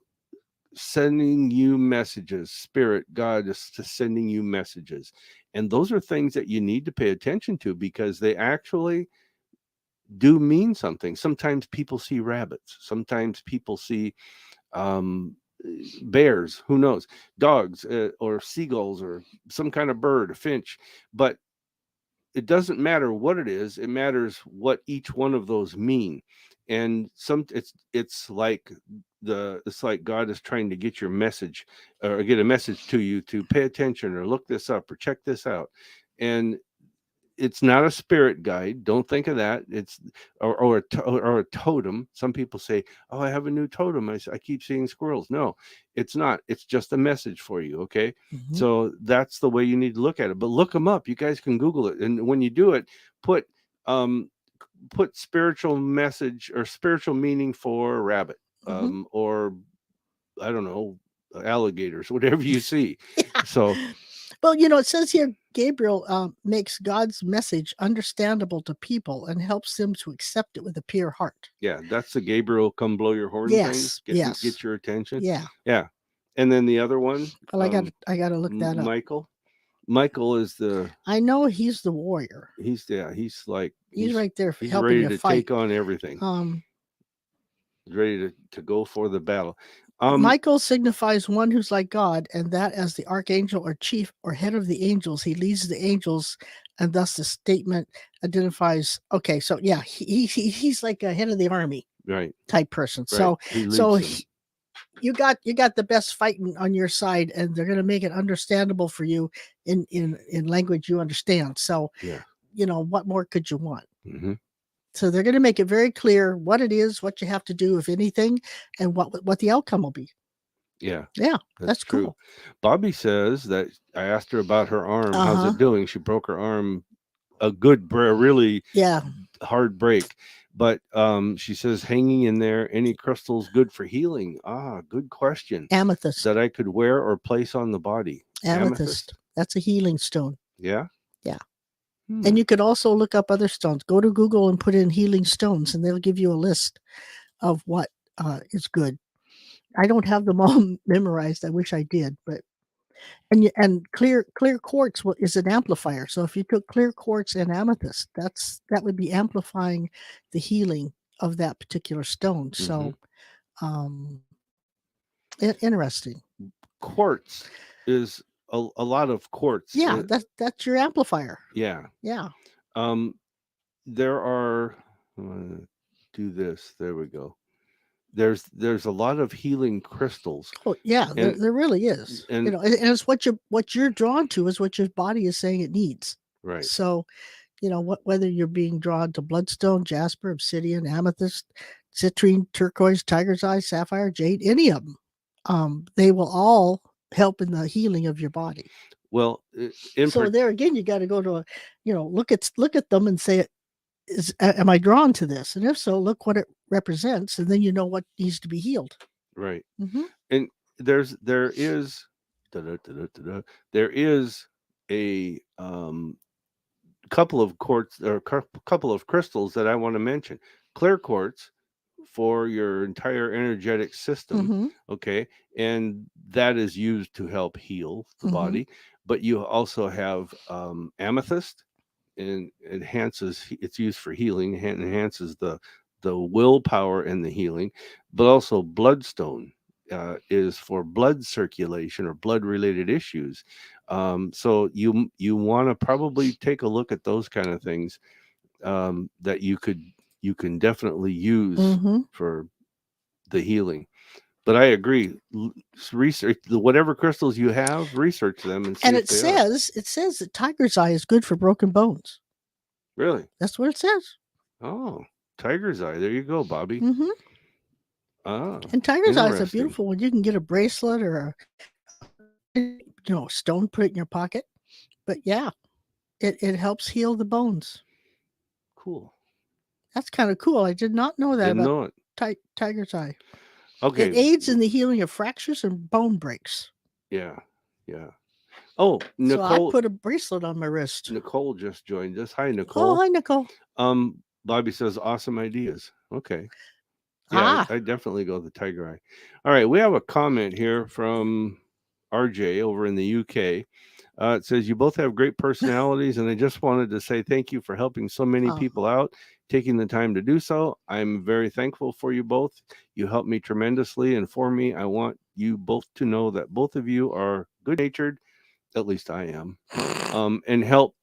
[SPEAKER 1] sending you messages. Spirit, God is sending you messages. And those are things that you need to pay attention to, because they actually do mean something. Sometimes people see rabbits. Sometimes people see um, bears. Who knows? Dogs or seagulls or some kind of bird, a finch. But it doesn't matter what it is. It matters what each one of those mean. And it's like God is trying to get your message or get a message to you to pay attention or look this up or check this out. And it's not a spirit guide. Don't think of that. It's or a totem. Some people say, "Oh, I have a new totem. I keep seeing squirrels." No, it's not. It's just a message for you. Okay, so that's the way you need to look at it. But look them up. You guys can Google it, and when you do it, put um, put spiritual message or spiritual meaning for rabbit, or I don't know, alligators, whatever you see.
[SPEAKER 2] Yeah.
[SPEAKER 1] So.
[SPEAKER 2] Well, it says here Gabriel makes God's message understandable to people and helps them to accept it with a pure heart.
[SPEAKER 1] Yeah, that's the Gabriel come blow your horn
[SPEAKER 2] Yes,
[SPEAKER 1] thing.
[SPEAKER 2] yes.
[SPEAKER 1] Get your attention.
[SPEAKER 2] Yeah.
[SPEAKER 1] Yeah. And then the other one,
[SPEAKER 2] Well, I got to look that up.
[SPEAKER 1] Michael is the.
[SPEAKER 2] I know he's the warrior.
[SPEAKER 1] He's like
[SPEAKER 2] he's right there
[SPEAKER 1] he's
[SPEAKER 2] helping
[SPEAKER 1] ready
[SPEAKER 2] you
[SPEAKER 1] to
[SPEAKER 2] fight.
[SPEAKER 1] take on everything. He's ready to go for the battle.
[SPEAKER 2] Michael signifies one who's like God, and that as the archangel or chief or head of the angels, he leads the angels, and thus the statement identifies. Okay, so yeah, he's like a head of the army,
[SPEAKER 1] right?
[SPEAKER 2] Type person.
[SPEAKER 1] Right.
[SPEAKER 2] So you got the best fighting on your side, and they're going to make it understandable for you in language you understand. So
[SPEAKER 1] yeah,
[SPEAKER 2] what more could you want?
[SPEAKER 1] Mm-hmm.
[SPEAKER 2] So they're going to make it very clear what it is, what you have to do, if anything, and what the outcome will be.
[SPEAKER 1] Yeah.
[SPEAKER 2] Yeah, that's
[SPEAKER 1] true.
[SPEAKER 2] cool.
[SPEAKER 1] Bobby says that I asked her about her arm. How's it doing? She broke her arm. A really hard break. But she says hanging in there. Any crystals good for healing? Good question.
[SPEAKER 2] Amethyst.
[SPEAKER 1] That I could wear or place on the body.
[SPEAKER 2] Amethyst. That's a healing stone.
[SPEAKER 1] Yeah?
[SPEAKER 2] Yeah. And you could also look up other stones. Go to Google and put in healing stones, and they'll give you a list of what is good. I don't have them all memorized. I wish I did, but and clear quartz is an amplifier. So if you took clear quartz and amethyst, that would be amplifying the healing of that particular stone. So, interesting.
[SPEAKER 1] Quartz is a lot of quartz.
[SPEAKER 2] Yeah, that's your amplifier.
[SPEAKER 1] Yeah.
[SPEAKER 2] Yeah.
[SPEAKER 1] There are. Do this. There we go. There's a lot of healing crystals.
[SPEAKER 2] Oh yeah, there really is. And and it's what you're drawn to is what your body is saying it needs.
[SPEAKER 1] Right.
[SPEAKER 2] So, whether you're being drawn to bloodstone, jasper, obsidian, amethyst, citrine, turquoise, tiger's eye, sapphire, jade, any of them, they will all help in the healing of your body.
[SPEAKER 1] Well,
[SPEAKER 2] so there again, you got to go to look at them and say, am I drawn to this? And if so, look what it represents, and then you know what needs to be healed.
[SPEAKER 1] Right. And there is a couple of quartz or couple of crystals that I want to mention. Clear quartz for your entire energetic system. Okay. And that is used to help heal the body. But you also have amethyst, and it's used for healing, enhances the willpower and the healing. But also bloodstone is for blood circulation or blood related issues. So you want to probably take a look at those kind of things that you can definitely use for the healing. But I agree. Research whatever crystals you have. Research them and see.
[SPEAKER 2] And it says that tiger's eye is good for broken bones.
[SPEAKER 1] Really?
[SPEAKER 2] That's what it says.
[SPEAKER 1] Oh, tiger's eye. There you go, Bobby.
[SPEAKER 2] And tiger's eye is a beautiful one. You can get a bracelet or a stone, put it in your pocket. But yeah, it helps heal the bones.
[SPEAKER 1] Cool.
[SPEAKER 2] That's kind of cool. I did not know that
[SPEAKER 1] Didn't know it.
[SPEAKER 2] Tiger's eye.
[SPEAKER 1] Okay.
[SPEAKER 2] It aids in the healing of fractures and bone breaks.
[SPEAKER 1] Yeah. Oh, Nicole.
[SPEAKER 2] So I put a bracelet on my wrist.
[SPEAKER 1] Nicole just joined us. Hi, Nicole.
[SPEAKER 2] Oh, hi, Nicole.
[SPEAKER 1] Bobby says awesome ideas. Okay. Yeah, I definitely go the tiger eye. All right, we have a comment here from RJ over in the UK. It says, you both have great personalities, and I just wanted to say thank you for helping so many people out, taking the time to do so. I'm very thankful for you both. You helped me tremendously, and for me, I want you both to know that both of you are good-natured, at least I am, and help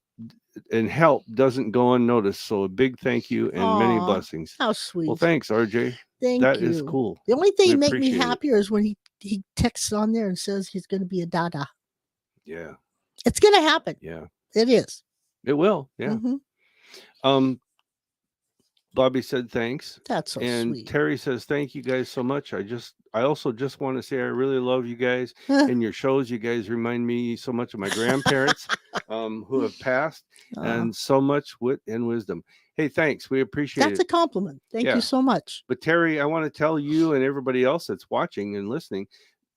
[SPEAKER 1] doesn't go unnoticed. So a big thank you and many blessings.
[SPEAKER 2] How sweet.
[SPEAKER 1] Well, thanks, RJ.
[SPEAKER 2] Thank
[SPEAKER 1] that
[SPEAKER 2] you.
[SPEAKER 1] Is cool.
[SPEAKER 2] The only thing that make me happier is when he texts on there and says he's going to be a dada.
[SPEAKER 1] Yeah.
[SPEAKER 2] It's going to happen.
[SPEAKER 1] Yeah.
[SPEAKER 2] It is.
[SPEAKER 1] It will. Yeah. Bobby said thanks.
[SPEAKER 2] That's so
[SPEAKER 1] and
[SPEAKER 2] sweet.
[SPEAKER 1] Terry says, thank you guys so much. I also just want to say I really love you guys and your shows. You guys remind me so much of my grandparents who have passed, and so much wit and wisdom. Hey, thanks. We appreciate it.
[SPEAKER 2] That's a compliment. Thank you so much.
[SPEAKER 1] But Terry, I want to tell you and everybody else that's watching and listening,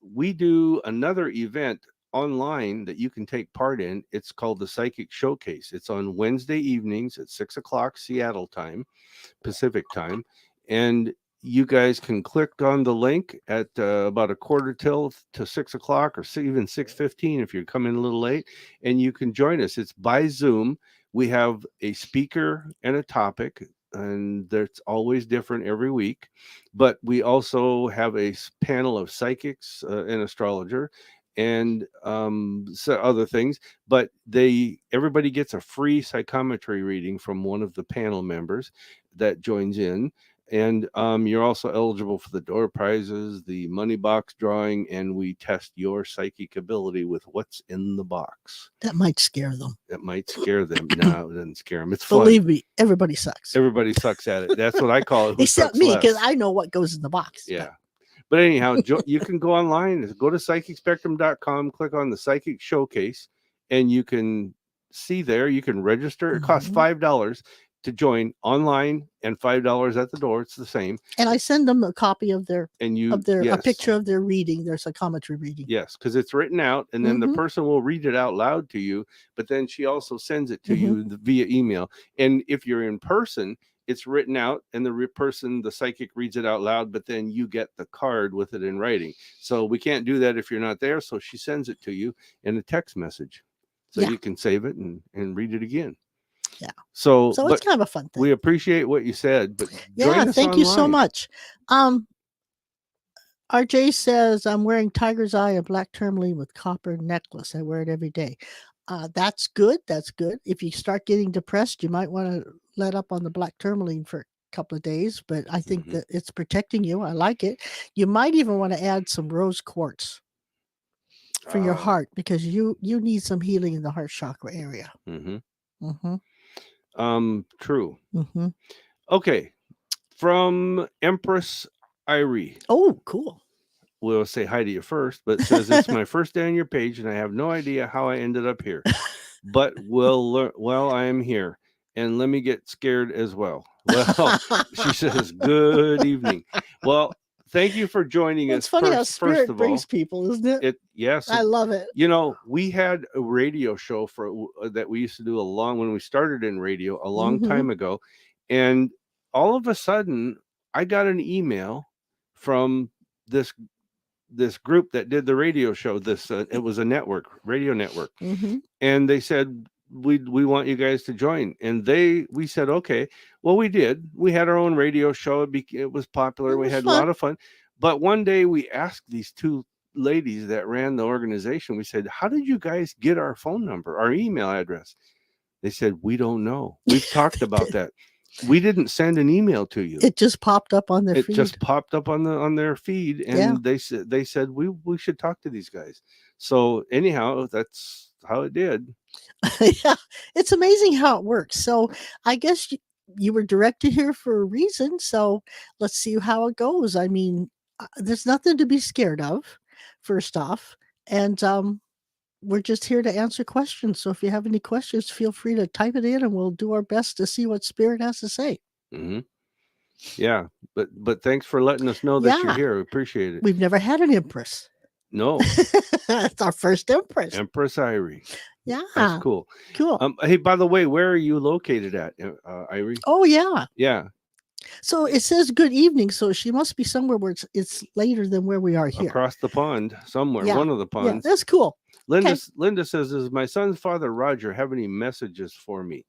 [SPEAKER 1] we do another event online that you can take part in. It's called the Psychic Showcase. It's on Wednesday evenings at 6:00 Seattle time, Pacific time, and you guys can click on the link at about 5:45 to 6:00 or even 6:15 if you're coming a little late, and you can join us. It's by Zoom. We have a speaker and a topic, and that's always different every week. But we also have a panel of psychics, an astrologer, and so other things. But everybody gets a free psychometry reading from one of the panel members that joins in. And you're also eligible for the door prizes, the money box drawing, and we test your psychic ability with what's in the box.
[SPEAKER 2] That might scare them.
[SPEAKER 1] No, it doesn't scare them. It's fun.
[SPEAKER 2] Believe me, everybody sucks.
[SPEAKER 1] Everybody sucks at it. That's what I call it.
[SPEAKER 2] Except me, because I know what goes in the box.
[SPEAKER 1] Yeah. But anyhow, you can go online, go to psychicspectrum.com, click on the Psychic Showcase, and you can see there. You can register. It costs $5 to join online and $5 at the door. It's the same.
[SPEAKER 2] And I send them a copy of a picture of their reading, their psychometry reading.
[SPEAKER 1] Yes, because it's written out, and then the person will read it out loud to you, but then she also sends it to you via email. And if you're in person, it's written out, and the psychic reads it out loud, but then you get the card with it in writing. So we can't do that if you're not there. So she sends it to you in a text message, so you can save it and read it again.
[SPEAKER 2] Yeah.
[SPEAKER 1] So
[SPEAKER 2] it's kind of a fun thing.
[SPEAKER 1] We appreciate what you said, but
[SPEAKER 2] thank you so much. RJ says, I'm wearing tiger's eye and black tourmaline with copper necklace. I wear it every day. That's good. That's good. If you start getting depressed, you might want to let up on the black tourmaline for a couple of days, but I think that it's protecting you. I like it. You might even want to add some rose quartz for your heart, because you need some healing in the heart chakra area.
[SPEAKER 1] True. Okay. From Empress Irie.
[SPEAKER 2] Oh, cool.
[SPEAKER 1] We'll say hi to you first, but it says it's my first day on your page, and I have no idea how I ended up here. But we'll learn. Well, I am here, and let me get scared as well. Well, she says, good evening. Well, thank you for joining us.
[SPEAKER 2] It's funny how spirit brings people, isn't it?
[SPEAKER 1] Yes.
[SPEAKER 2] I love it.
[SPEAKER 1] We had a radio show that we used to do when we started in radio a long time ago. And all of a sudden, I got an email from this group that did the radio show. It was a radio network. And they said, we want you guys to join. And we said, okay. Well, we did. We had our own radio show. It was popular. We had a lot of fun. But one day we asked these two ladies that ran the organization, we said, how did you guys get our phone number, our email address? They said, we don't know. We've talked about that. We didn't send an email to you.
[SPEAKER 2] It just popped up on their feed.
[SPEAKER 1] It just popped up on their feed, and they said we should talk to these guys. So anyhow, that's how it did.
[SPEAKER 2] Yeah, it's amazing how it works. So I guess you were directed here for a reason. So let's see how it goes. I mean, there's nothing to be scared of, first off, and we're just here to answer questions. So if you have any questions, feel free to type it in, and we'll do our best to see what Spirit has to say.
[SPEAKER 1] Yeah, but thanks for letting us know that you're here. We appreciate it.
[SPEAKER 2] We've never had an Empress.
[SPEAKER 1] No.
[SPEAKER 2] It's our first Empress.
[SPEAKER 1] Empress Irie.
[SPEAKER 2] Yeah.
[SPEAKER 1] That's cool.
[SPEAKER 2] Cool.
[SPEAKER 1] Hey, by the way, where are you located at, Irie?
[SPEAKER 2] Oh, yeah.
[SPEAKER 1] Yeah.
[SPEAKER 2] So it says good evening. So she must be somewhere where it's later than where we are here.
[SPEAKER 1] Across the pond somewhere,
[SPEAKER 2] Yeah.
[SPEAKER 1] one of the ponds.
[SPEAKER 2] Yeah, that's cool.
[SPEAKER 1] Linda says, "Does my son's father Roger have any messages for me?"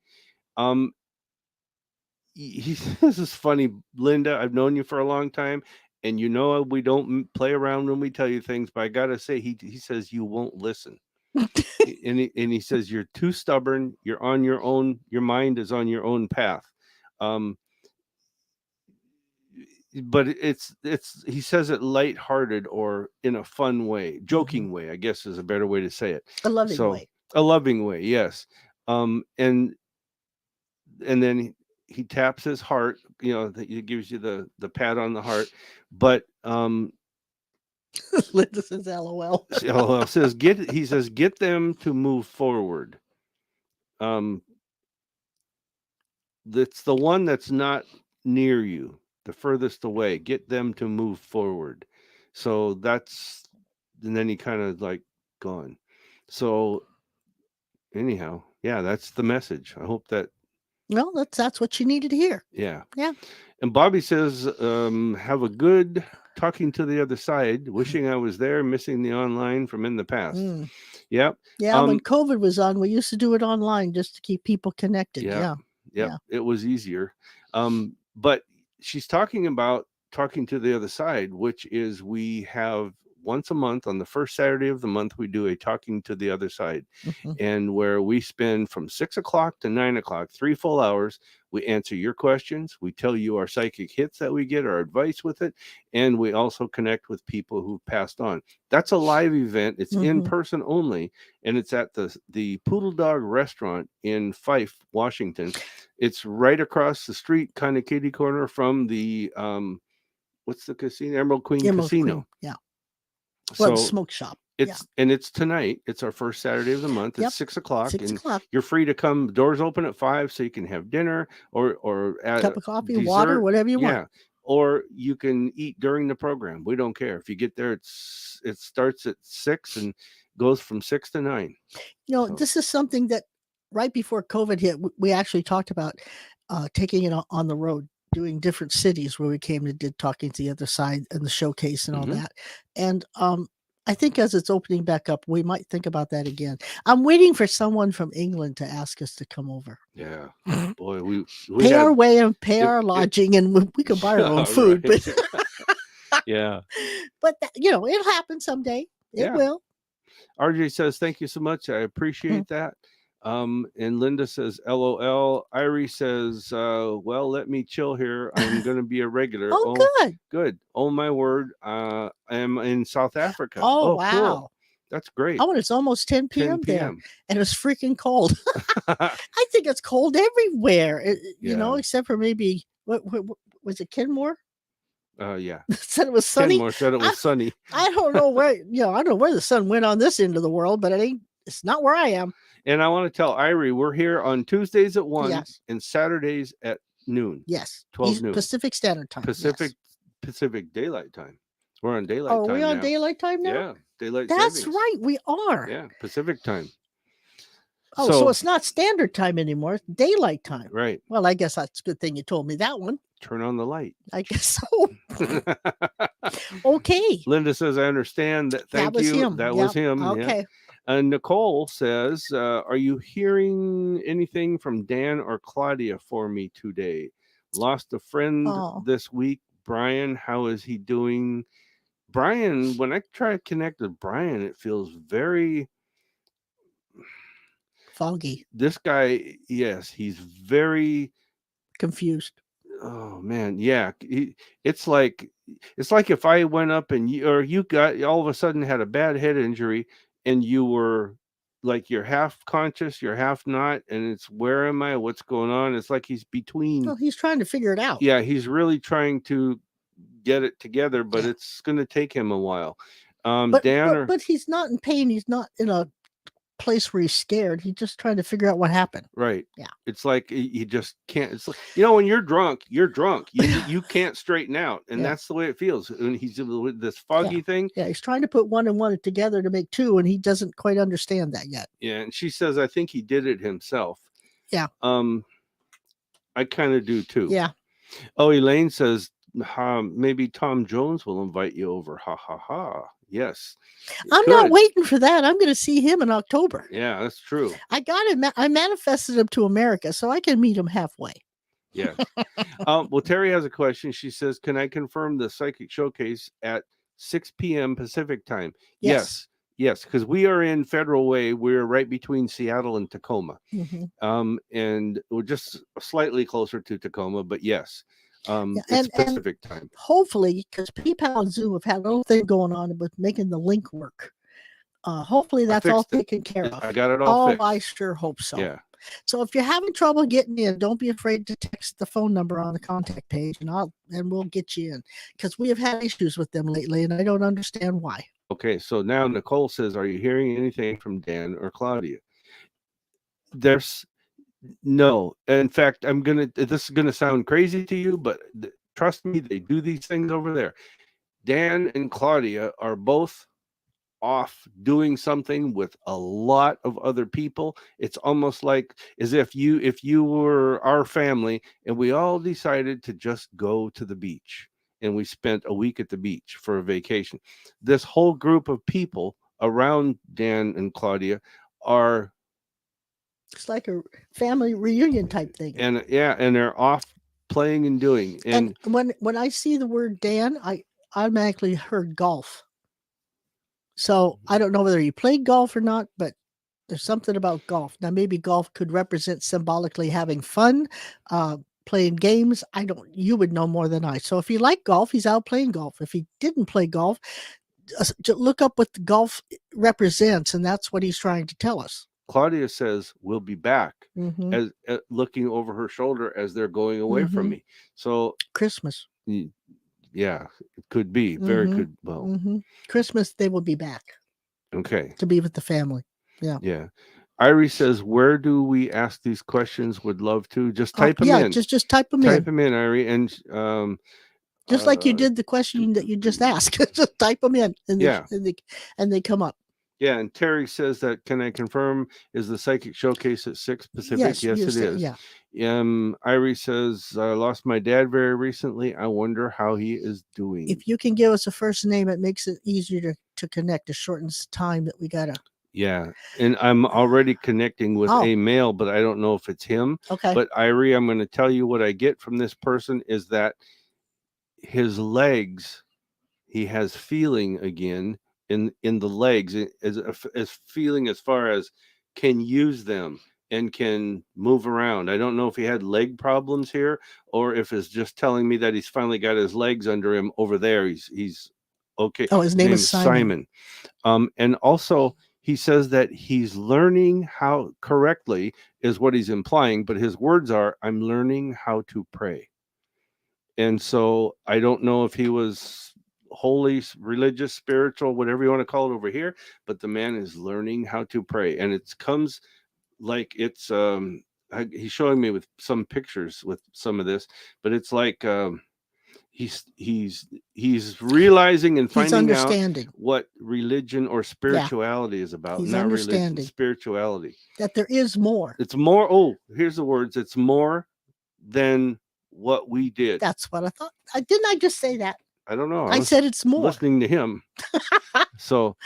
[SPEAKER 1] This is funny, Linda. I've known you for a long time, and you know we don't play around when we tell you things. But I gotta say, he says you won't listen, and he says you're too stubborn. You're on your own. Your mind is on your own path. But it's he says it lighthearted or in a fun way, joking way, I guess is a better way to say it.
[SPEAKER 2] A loving way.
[SPEAKER 1] A loving way, yes. And then he taps his heart, he gives you the pat on the heart, but
[SPEAKER 2] Linda says LOL.
[SPEAKER 1] LOL says he says get them to move forward. That's the one that's not near you, the furthest away. Get them to move forward. So that's, and then he kind of like gone. So anyhow, yeah, that's the message. I hope that.
[SPEAKER 2] Well, that's what you needed to hear.
[SPEAKER 1] Yeah.
[SPEAKER 2] Yeah.
[SPEAKER 1] And Bobby says, have a good talking to the other side. Wishing I was there, missing the online from in the past. Yep.
[SPEAKER 2] Yeah. When COVID was on, we used to do it online just to keep people connected. Yeah.
[SPEAKER 1] Yeah. It was easier. But she's talking about talking to the other side, which is we have once a month on the first Saturday of the month, we do a talking to the other side, and where we spend from 6 o'clock to 9 o'clock, 3 full hours. We answer your questions. We tell you our psychic hits that we get, our advice with it. And we also connect with people who've passed on. That's a live event. It's in person only. And it's at the Poodle Dog restaurant in Fife, Washington. It's right across the street, kind of kitty corner from the, what's the casino? Emerald Queen Casino.
[SPEAKER 2] Queen. Yeah. Well, the smoke shop.
[SPEAKER 1] And it's tonight. It's our first Saturday of the month. It's 6 o'clock.
[SPEAKER 2] 6 o'clock.
[SPEAKER 1] You're free to come. Doors open at 5, so you can have dinner or
[SPEAKER 2] cup of coffee, dessert, water, whatever you want.
[SPEAKER 1] Or you can eat during the program. We don't care. If you get there, it starts at 6 and goes from 6 to 9.
[SPEAKER 2] This is something that right before COVID hit, we actually talked about taking it on the road, doing different cities where we came and did talking to the other side and the showcase and all that. And I think as it's opening back up, we might think about that again. I'm waiting for someone from England to ask us to come over.
[SPEAKER 1] Yeah. Boy, we
[SPEAKER 2] pay our way and pay our lodging, and we can buy our own food.
[SPEAKER 1] Right. But
[SPEAKER 2] yeah. But it'll happen someday. It will.
[SPEAKER 1] RJ says, thank you so much. I appreciate that. And Linda says, LOL. Irie says, well, let me chill here. I'm going to be a regular. Good. Oh, my word. I am in South Africa.
[SPEAKER 2] Oh, wow. Cool.
[SPEAKER 1] That's great.
[SPEAKER 2] Oh, and it's almost 10 p.m. there. And it's freaking cold. I think it's cold everywhere, except for maybe, what was it, Kenmore?
[SPEAKER 1] Yeah.
[SPEAKER 2] Said it was sunny.
[SPEAKER 1] Kenmore said it was sunny.
[SPEAKER 2] I don't know where, I don't know where the sun went on this end of the world, but it's not where I am.
[SPEAKER 1] And I want to tell Irie, we're here on Tuesdays at 1 and Saturdays at noon.
[SPEAKER 2] Yes.
[SPEAKER 1] 12 noon.
[SPEAKER 2] Pacific Standard Time.
[SPEAKER 1] Pacific Daylight Time. We're on Daylight Time.
[SPEAKER 2] Are we on Daylight Time now?
[SPEAKER 1] Yeah. Daylight
[SPEAKER 2] That's
[SPEAKER 1] savings.
[SPEAKER 2] right. We are.
[SPEAKER 1] Yeah. Pacific Time.
[SPEAKER 2] Oh, so it's not Standard Time anymore. It's Daylight Time.
[SPEAKER 1] Right.
[SPEAKER 2] Well, I guess that's a good thing you told me that one.
[SPEAKER 1] Turn on the light.
[SPEAKER 2] I guess so. Okay.
[SPEAKER 1] Linda says, I understand that. Thank you. That was him.
[SPEAKER 2] Okay.
[SPEAKER 1] Yeah. And Nicole says, are you hearing anything from Dan or Claudia for me today? Lost a friend this week. Brian, how is he doing? Brian, when I try to connect with Brian, it feels very
[SPEAKER 2] foggy.
[SPEAKER 1] This guy, yes, he's very
[SPEAKER 2] confused.
[SPEAKER 1] Oh man, yeah. It's like if I went up and you got all of a sudden had a bad head injury and you were like you're half conscious, you're half not, and it's where am I? What's going on? It's like he's between.
[SPEAKER 2] Well, he's trying to figure it out.
[SPEAKER 1] Yeah, he's really trying to get it together, but it's going to take him a while.
[SPEAKER 2] But he's not in pain. He's not in a place where he's scared. He's just trying to figure out what happened.
[SPEAKER 1] Right.
[SPEAKER 2] Yeah.
[SPEAKER 1] It's like he just can't. It's like, when you're drunk. You can't straighten out, and that's the way it feels. And he's with this foggy thing.
[SPEAKER 2] Yeah, he's trying to put one and one together to make two, and he doesn't quite understand that yet.
[SPEAKER 1] Yeah, and she says, I think he did it himself.
[SPEAKER 2] Yeah.
[SPEAKER 1] I kind of do too.
[SPEAKER 2] Yeah.
[SPEAKER 1] Oh, Elaine says maybe Tom Jones will invite you over. Ha ha ha. Yes.
[SPEAKER 2] I'm not waiting for that. I'm going to see him in October.
[SPEAKER 1] Yeah, that's true.
[SPEAKER 2] I got him. I manifested him to America, so I can meet him halfway.
[SPEAKER 1] Yes. Well, Terry has a question. She says, "Can I confirm the psychic showcase at 6 p.m. Pacific time?"
[SPEAKER 2] Yes.
[SPEAKER 1] Yes, because we are in Federal Way. We're right between Seattle and Tacoma, and we're just slightly closer to Tacoma. But yes, it's Pacific time.
[SPEAKER 2] Hopefully, because PayPal and Zoom have had a little thing going on with making the link work. Hopefully, that's all taken care of.
[SPEAKER 1] I got it all fixed.
[SPEAKER 2] I sure hope so.
[SPEAKER 1] Yeah.
[SPEAKER 2] So if you're having trouble getting in, don't be afraid to text the phone number on the contact page, and we'll get you in, because we have had issues with them lately, and I don't understand why.
[SPEAKER 1] Okay, so now Nicole says, "Are you hearing anything from Dan or Claudia?" There's no. In fact, this is gonna sound crazy to you, but trust me, they do these things over there. Dan and Claudia are both off doing something with a lot of other people. It's almost like as if you were our family and we all decided to just go to the beach, and we spent a week at the beach for a vacation. This whole group of people around Dan and Claudia are,
[SPEAKER 2] it's like a family reunion type thing.
[SPEAKER 1] And they're off playing and doing.
[SPEAKER 2] And when I see the word Dan, I automatically heard golf. So I don't know whether he played golf or not, but there's something about golf. Now, maybe golf could represent symbolically having fun, playing games. You would know more than I. So if you like golf, he's out playing golf. If he didn't play golf, look up what the golf represents, and that's what he's trying to tell us.
[SPEAKER 1] Claudia says, "We'll be back," as looking over her shoulder as they're going away from me. So
[SPEAKER 2] Christmas.
[SPEAKER 1] Yeah, it could be. Very could. Well,
[SPEAKER 2] Christmas, they will be back.
[SPEAKER 1] Okay.
[SPEAKER 2] To be with the family. Yeah.
[SPEAKER 1] Yeah. Irie says, "Where do we ask these questions? Would love to." Just type them in.
[SPEAKER 2] Just type them in.
[SPEAKER 1] Type them in, Irie. And
[SPEAKER 2] just like you did the question that you just asked. Just type them in, and they come up.
[SPEAKER 1] Yeah, and Terry says that, "Can I confirm, is the psychic showcase at 6 Pacific?" Yes, it is.
[SPEAKER 2] Yeah.
[SPEAKER 1] Irie says, "I lost my dad very recently. I wonder how he is doing."
[SPEAKER 2] If you can give us a first name, it makes it easier to connect. It shortens the time that we gotta.
[SPEAKER 1] Yeah, and I'm already connecting with a male, but I don't know if it's him.
[SPEAKER 2] Okay.
[SPEAKER 1] But Irie, I'm going to tell you what I get from this person is that his legs, he has feeling again in the legs, as feeling as far as can use them and can move around. I don't know if he had leg problems here or if it's just telling me that he's finally got his legs under him over there. He's okay.
[SPEAKER 2] Oh, his name is Simon.
[SPEAKER 1] And also he says that he's learning how correctly is what he's implying, but his words are, "I'm learning how to pray." And so I don't know if he was holy, religious, spiritual, whatever you want to call it over here, but the man is learning how to pray. And it comes like it's he's showing me with some pictures with some of this, but it's like he's realizing and finding out what religion or spirituality is about.
[SPEAKER 2] He's
[SPEAKER 1] not
[SPEAKER 2] understanding
[SPEAKER 1] religion, spirituality.
[SPEAKER 2] That there is more.
[SPEAKER 1] It's more. Oh, here's the words. It's more than what we did.
[SPEAKER 2] That's what I thought. Didn't I just say that?
[SPEAKER 1] I don't know.
[SPEAKER 2] I said it's more.
[SPEAKER 1] Listening to him. So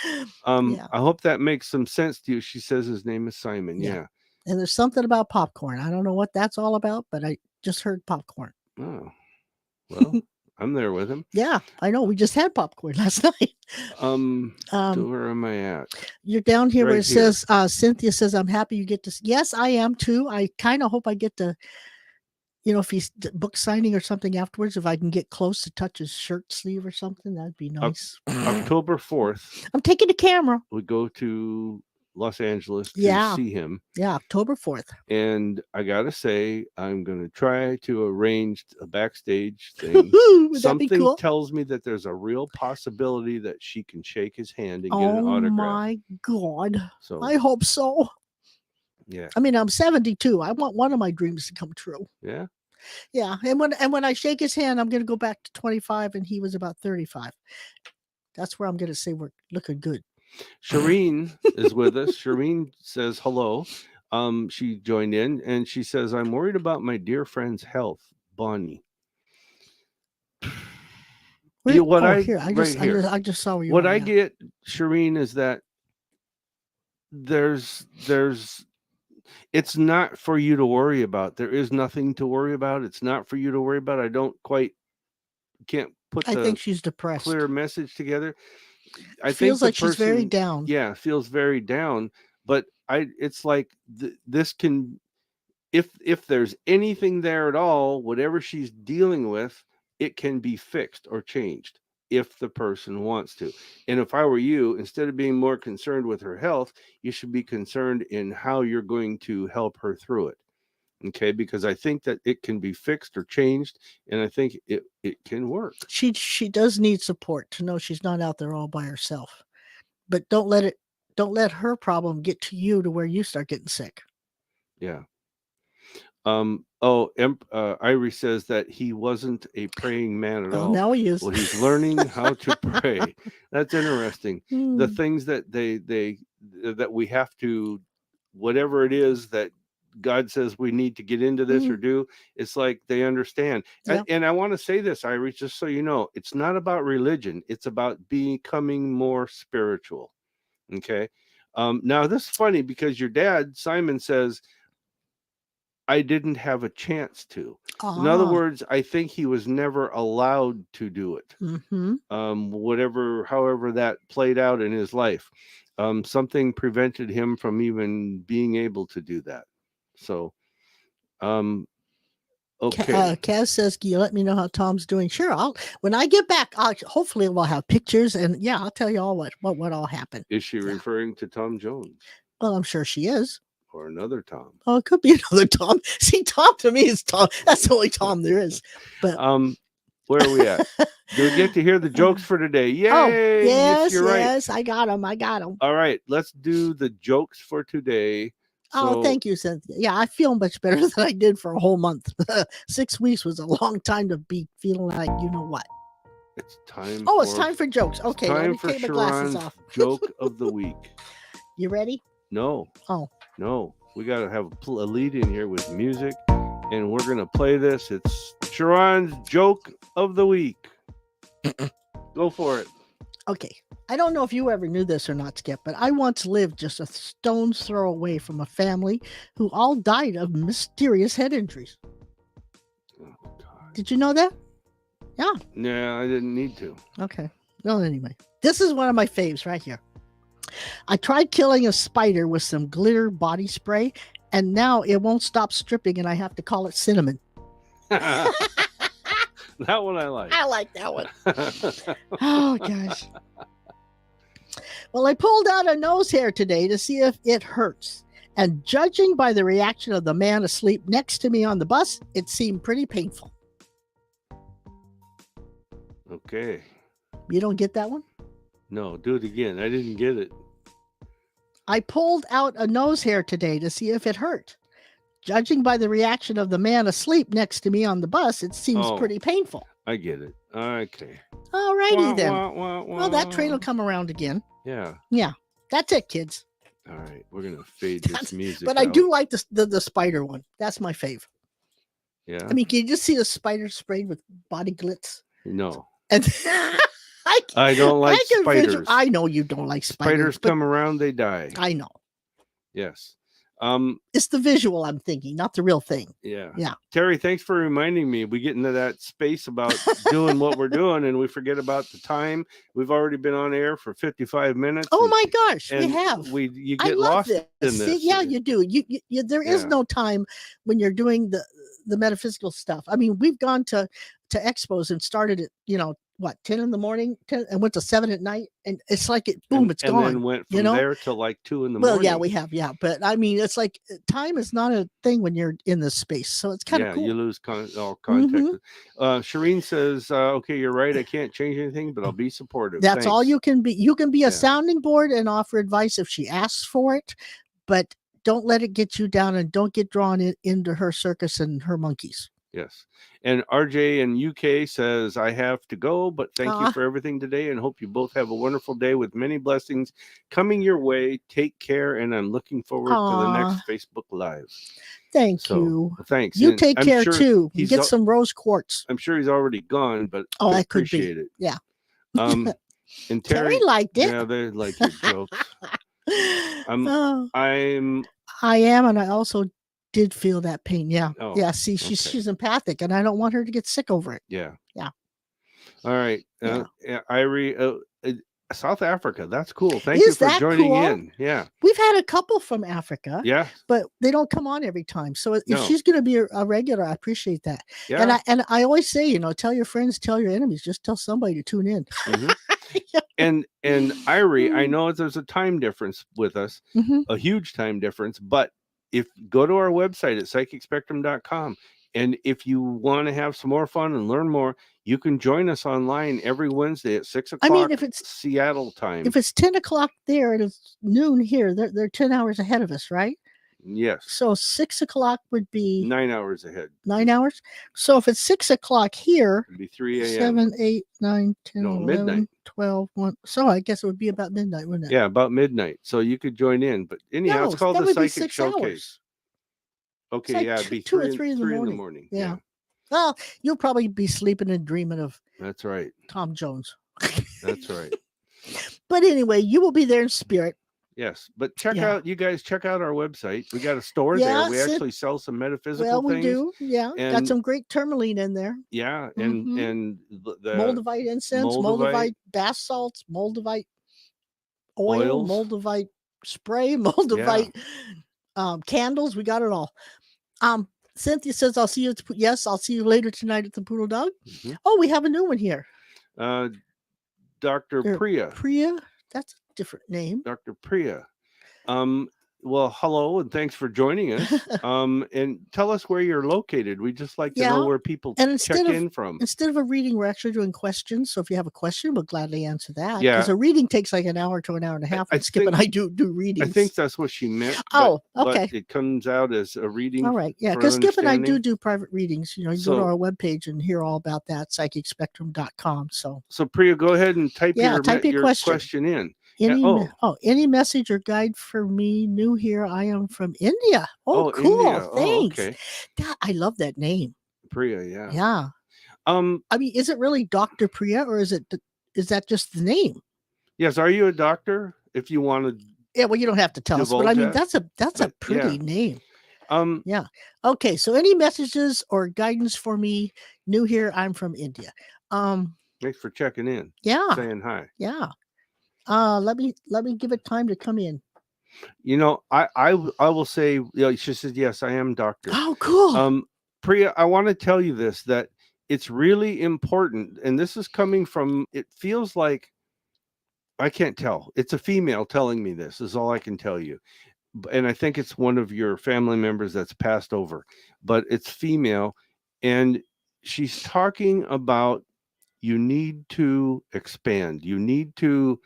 [SPEAKER 1] I hope that makes some sense to you. She says his name is Simon. Yeah.
[SPEAKER 2] And there's something about popcorn. I don't know what that's all about, but I just heard popcorn.
[SPEAKER 1] Oh, well, I'm there with him.
[SPEAKER 2] Yeah, I know. We just had popcorn last night.
[SPEAKER 1] Where am I at?
[SPEAKER 2] You're down here where it says, Cynthia says, "I'm happy you get to." Yes, I am too. I kind of hope I get to, if he's book signing or something afterwards, if I can get close to touch his shirt sleeve or something, that'd be nice.
[SPEAKER 1] October 4th.
[SPEAKER 2] I'm taking the camera.
[SPEAKER 1] We go to Los Angeles to see him.
[SPEAKER 2] Yeah, October 4th.
[SPEAKER 1] And I gotta say, I'm gonna try to arrange a backstage thing. Something tells me that there's a real possibility that she can shake his hand and get an autograph.
[SPEAKER 2] Oh my God! So I hope so.
[SPEAKER 1] Yeah.
[SPEAKER 2] I mean, I'm 72. I want one of my dreams to come true.
[SPEAKER 1] Yeah.
[SPEAKER 2] Yeah, and when I shake his hand, I'm gonna go back to 25, and he was about 35. That's where I'm gonna say we're looking good.
[SPEAKER 1] Sha'ron is with us. Sha'ron says hello. She joined in and she says, "I'm worried about my dear friend's health, Bonnie."
[SPEAKER 2] Where,
[SPEAKER 1] Yeah, what I
[SPEAKER 2] here,
[SPEAKER 1] right here.
[SPEAKER 2] I just saw where you
[SPEAKER 1] What
[SPEAKER 2] are.
[SPEAKER 1] I
[SPEAKER 2] Yeah.
[SPEAKER 1] get, Shireen, is that there's it's not for you to worry about. There is nothing to worry about. It's not for you to worry about. I don't quite can't put
[SPEAKER 2] I
[SPEAKER 1] the
[SPEAKER 2] think she's depressed.
[SPEAKER 1] clear message together. I think
[SPEAKER 2] Feels
[SPEAKER 1] the
[SPEAKER 2] like she's very
[SPEAKER 1] person,
[SPEAKER 2] down.
[SPEAKER 1] yeah, feels very down. But it's like this can, if there's anything there at all, whatever she's dealing with, it can be fixed or changed if the person wants to. And if I were you, instead of being more concerned with her health, you should be concerned in how you're going to help her through it. Okay, because I think that it can be fixed or changed, and I think it can work.
[SPEAKER 2] She does need support to know she's not out there all by herself. But don't let her problem get to you to where you start getting sick.
[SPEAKER 1] Yeah. Irie says that he wasn't a praying man at
[SPEAKER 2] Well,
[SPEAKER 1] all.
[SPEAKER 2] now he is.
[SPEAKER 1] Well, he's learning how to pray. That's interesting. The things that that we have to, whatever it is that God says we need to get into this or do, it's like they understand.
[SPEAKER 2] Yeah.
[SPEAKER 1] And I want to say this, Irie, just so you know, it's not about religion. It's about becoming more spiritual. Okay. Now this is funny because your dad, Simon, says, I didn't have a chance to. In other words, I think he was never allowed to do it. However that played out in his life, something prevented him from even being able to do that. So, okay.
[SPEAKER 2] Kaz says, "Can you let me know how Tom's doing?" Sure. When I get back, hopefully we'll have pictures, and yeah, I'll tell you all what all happened.
[SPEAKER 1] Is she referring to Tom Jones?
[SPEAKER 2] Well, I'm sure she is.
[SPEAKER 1] Or another Tom.
[SPEAKER 2] Oh, it could be another Tom. See, Tom to me is Tom. That's the only Tom there is. But
[SPEAKER 1] where are we at? Do we get to hear the jokes for today? Yay!
[SPEAKER 2] Oh, yes,
[SPEAKER 1] you're right.
[SPEAKER 2] Yes, I got them.
[SPEAKER 1] All right, let's do the jokes for today.
[SPEAKER 2] Oh, thank you, Cynthia. Yeah, I feel much better than I did for a whole month. 6 weeks was a long time to be feeling like you know what.
[SPEAKER 1] It's time.
[SPEAKER 2] Oh, it's time for jokes. Okay, let me take my glasses off.
[SPEAKER 1] Joke of the week.
[SPEAKER 2] You ready?
[SPEAKER 1] No.
[SPEAKER 2] Oh.
[SPEAKER 1] No. We got to have a lead in here with music, and we're going to play this. It's Sharon's joke of the week. Go for it.
[SPEAKER 2] Okay. I don't know if you ever knew this or not, Skip, but I once lived just a stone's throw away from a family who all died of mysterious head injuries. Oh, God. Did you know that? Yeah.
[SPEAKER 1] Yeah, I didn't need to.
[SPEAKER 2] Okay. Well, anyway, this is one of my faves right here. I tried killing a spider with some glitter body spray, and now it won't stop stripping, and I have to call it cinnamon.
[SPEAKER 1] That one I like.
[SPEAKER 2] I like that one. Oh, gosh. Well, I pulled out a nose hair today to see if it hurts. And judging by the reaction of the man asleep next to me on the bus, it seemed pretty painful.
[SPEAKER 1] Okay.
[SPEAKER 2] You don't get that one?
[SPEAKER 1] No, do it again. I didn't get it.
[SPEAKER 2] I pulled out a nose hair today to see if it hurt. Judging by the reaction of the man asleep next to me on the bus, it seems pretty painful.
[SPEAKER 1] I get it. Okay.
[SPEAKER 2] All righty then. Well, that train will come around again.
[SPEAKER 1] Yeah.
[SPEAKER 2] Yeah. That's it, kids.
[SPEAKER 1] All right. We're going to fade this music
[SPEAKER 2] But I do like the spider one. That's my fave.
[SPEAKER 1] Yeah.
[SPEAKER 2] I mean, can you just see the spider sprayed with body glitz?
[SPEAKER 1] No.
[SPEAKER 2] And
[SPEAKER 1] I don't like spiders.
[SPEAKER 2] I know you don't like spiders.
[SPEAKER 1] Spiders come around, they die.
[SPEAKER 2] I know.
[SPEAKER 1] Yes.
[SPEAKER 2] It's the visual I'm thinking, not the real thing.
[SPEAKER 1] Yeah.
[SPEAKER 2] Yeah.
[SPEAKER 1] Terry, thanks for reminding me. We get into that space about doing what we're doing, and we forget about the time. We've already been on air for 55 minutes.
[SPEAKER 2] Oh my gosh, we have.
[SPEAKER 1] You get lost in this.
[SPEAKER 2] See, yeah, you do. There is no time when you're doing the metaphysical stuff. I mean, we've gone to expos and started at 10 in the morning, and went to 7 at night, and it's like it's gone.
[SPEAKER 1] And then went from there to like 2 in the morning.
[SPEAKER 2] Well, yeah, we have, but I mean, it's like time is not a thing when you're in this space, so it's kind of cool.
[SPEAKER 1] You lose all contact. Shireen says, "Okay, you're right. I can't change anything, but I'll be supportive."
[SPEAKER 2] That's all you can be. You can be a sounding board and offer advice if she asks for it, but don't let it get you down, and don't get drawn into her circus and her monkeys.
[SPEAKER 1] Yes. And RJ in UK says, I have to go, but thank you
[SPEAKER 2] Aw.
[SPEAKER 1] for everything today and hope you both have a wonderful day with many blessings coming your way. Take care. And I'm looking forward to the next
[SPEAKER 2] Aw.
[SPEAKER 1] Facebook Live.
[SPEAKER 2] Thank you.
[SPEAKER 1] Well, thanks.
[SPEAKER 2] You
[SPEAKER 1] And
[SPEAKER 2] take
[SPEAKER 1] I'm
[SPEAKER 2] care
[SPEAKER 1] sure
[SPEAKER 2] too.
[SPEAKER 1] he's
[SPEAKER 2] Get some rose quartz.
[SPEAKER 1] I'm sure he's already gone, but
[SPEAKER 2] Oh,
[SPEAKER 1] we
[SPEAKER 2] that could be.
[SPEAKER 1] appreciate it.
[SPEAKER 2] Yeah.
[SPEAKER 1] And
[SPEAKER 2] Terry liked it.
[SPEAKER 1] Yeah, they like your jokes.
[SPEAKER 2] Oh,
[SPEAKER 1] I'm
[SPEAKER 2] I am, and I also did feel that pain. Yeah.
[SPEAKER 1] Oh,
[SPEAKER 2] Yeah. See, she's empathic, and I don't want her to get sick over it.
[SPEAKER 1] Yeah.
[SPEAKER 2] Yeah.
[SPEAKER 1] All right.
[SPEAKER 2] Yeah.
[SPEAKER 1] Irie, South Africa. That's cool. Thank
[SPEAKER 2] Is
[SPEAKER 1] you for
[SPEAKER 2] that
[SPEAKER 1] joining
[SPEAKER 2] cool?
[SPEAKER 1] in. Yeah.
[SPEAKER 2] We've had a couple from Africa.
[SPEAKER 1] Yeah.
[SPEAKER 2] But they don't come on every time. So if
[SPEAKER 1] No.
[SPEAKER 2] she's going to be a regular, I appreciate that.
[SPEAKER 1] Yeah.
[SPEAKER 2] And I always say, you know, tell your friends, tell your enemies, just tell somebody to tune in.
[SPEAKER 1] Mm-hmm. And Irie, I know there's a time difference with us, a huge time difference, but if go to our website at psychicspectrum.com, and if you want to have some more fun and learn more, you can join us online every Wednesday at 6 o'clock.
[SPEAKER 2] I mean, if it's
[SPEAKER 1] Seattle time,
[SPEAKER 2] if it's 10 o'clock there, it's noon here. They're 10 hours ahead of us, right?
[SPEAKER 1] Yes.
[SPEAKER 2] So 6 o'clock would be
[SPEAKER 1] 9 hours ahead.
[SPEAKER 2] 9 hours. So if it's 6 o'clock here,
[SPEAKER 1] it'd be 3 a.m.
[SPEAKER 2] 7, 8, 9, 10,
[SPEAKER 1] No,
[SPEAKER 2] 11,
[SPEAKER 1] midnight.
[SPEAKER 2] 12, 1. So I guess it would be about midnight, wouldn't it?
[SPEAKER 1] Yeah, about midnight. So you could join in. But anyhow,
[SPEAKER 2] No,
[SPEAKER 1] it's called
[SPEAKER 2] that
[SPEAKER 1] the
[SPEAKER 2] would be
[SPEAKER 1] Psychic
[SPEAKER 2] 6
[SPEAKER 1] Showcase.
[SPEAKER 2] hours.
[SPEAKER 1] Okay,
[SPEAKER 2] It's like
[SPEAKER 1] yeah, it'd be
[SPEAKER 2] 2 or 3 in the morning. Yeah. Well, you'll probably be sleeping and dreaming of
[SPEAKER 1] That's right.
[SPEAKER 2] Tom Jones.
[SPEAKER 1] That's right.
[SPEAKER 2] But anyway, you will be there in spirit.
[SPEAKER 1] Yes, but you guys check out our website. We got a store there. We actually sell some metaphysical things.
[SPEAKER 2] Well, we do. Yeah, got some great tourmaline in there.
[SPEAKER 1] Yeah, and the
[SPEAKER 2] Moldavite incense, Moldavite bath salts, Moldavite oil, Moldavite spray, Moldavite candles. We got it all. Cynthia says, "I'll see you." Yes, I'll see you later tonight at the Poodle Dog. Oh, we have a new one here.
[SPEAKER 1] Dr. Priya.
[SPEAKER 2] Priya, that's a different name.
[SPEAKER 1] Dr. Priya. Well, hello, and thanks for joining us. And tell us where you're located. We just like to know where people check in from.
[SPEAKER 2] Instead of a reading, we're actually doing questions. So if you have a question, we'll gladly answer that. Yeah. Because a reading takes like an hour to an hour and a half. Skip and I do readings.
[SPEAKER 1] I think that's what she meant.
[SPEAKER 2] Oh, okay.
[SPEAKER 1] But it comes out as a reading.
[SPEAKER 2] All right. Yeah. Because Skip and I do private readings. You know, you go to our webpage and hear all about that, psychicspectrum.com. So
[SPEAKER 1] Priya, go ahead and type your question in.
[SPEAKER 2] Any message or guide for me new here? I am from India. Oh, cool.
[SPEAKER 1] India.
[SPEAKER 2] Thanks.
[SPEAKER 1] Okay.
[SPEAKER 2] I love that name.
[SPEAKER 1] Priya, yeah.
[SPEAKER 2] Yeah. I mean, is it really Dr. Priya or is that just the name?
[SPEAKER 1] Yes. Are you a doctor? If you want to.
[SPEAKER 2] Yeah, well, you don't have to tell us, but I mean, that's a pretty name. Yeah. Okay. So any messages or guidance for me new here? I'm from India.
[SPEAKER 1] Thanks for checking in.
[SPEAKER 2] Yeah.
[SPEAKER 1] Saying hi.
[SPEAKER 2] Yeah. Let me give it time to come in.
[SPEAKER 1] You know, I will say, she says, yes, I am doctor.
[SPEAKER 2] Oh, cool.
[SPEAKER 1] Priya, I want to tell you this, that it's really important. And this is coming from, it feels like, I can't tell. It's a female telling me this is all I can tell you. And I think it's one of your family members that's passed over, but it's female. And she's talking about, you need to expand. You need to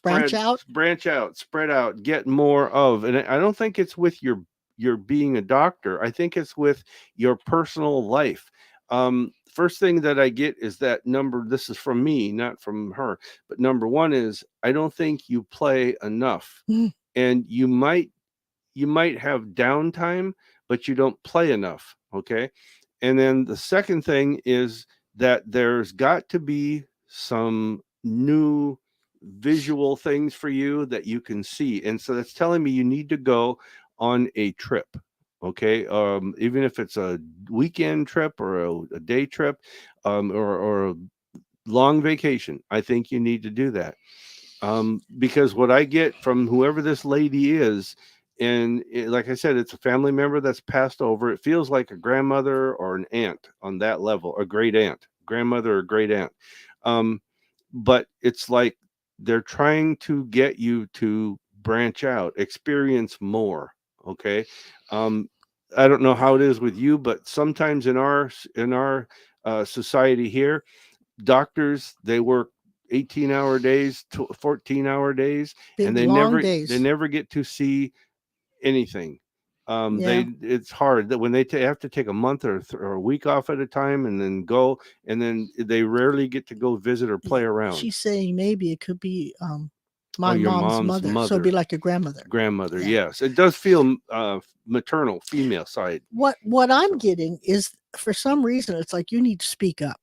[SPEAKER 1] branch out, spread out, get more of. And I don't think it's with your being a doctor. I think it's with your personal life. First thing that I get is that number. This is from me, not from her. But number one is, I don't think you play enough. And you might have downtime, but you don't play enough. Okay. And then the second thing is that there's got to be some new visual things for you that you can see. And so that's telling me you need to go on a trip. Okay. Even if it's a weekend trip or a day trip, or a long vacation, I think you need to do that. Because what I get from whoever this lady is, and like I said, it's a family member that's passed over. It feels like a grandmother or an aunt on that level, a great aunt, grandmother or great aunt. But it's like they're trying to get you to branch out, experience more. Okay. I don't know how it is with you, but sometimes in our society here, doctors, they work 18-hour days, 14-hour days, and they never get to see anything. It's hard that when they have to take a month or a week off at a time and then go, and then they rarely get to go visit or play around.
[SPEAKER 2] She's saying maybe it could be my
[SPEAKER 1] your
[SPEAKER 2] mom's mother. So it'd be like a grandmother.
[SPEAKER 1] Yes, it does feel maternal, female side.
[SPEAKER 2] What I'm getting is, for some reason, it's like you need to speak up.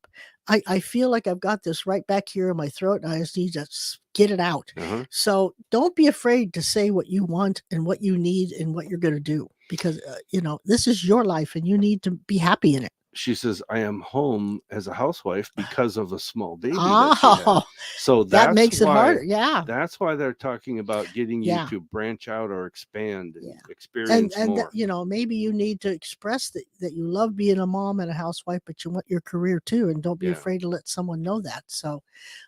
[SPEAKER 2] I feel like I've got this right back here in my throat, and I just need to get it out. So don't be afraid to say what you want and what you need and what you're going to do, because this is your life and you need to be happy in it.
[SPEAKER 1] She says, I am home as a housewife because of a small baby that she had. So
[SPEAKER 2] that makes it harder. Yeah.
[SPEAKER 1] That's why they're talking about getting you to branch out or expand and experience more.
[SPEAKER 2] And maybe you need to express that you love being a mom and a housewife, but you want your career too. And don't be afraid to let someone know that. So,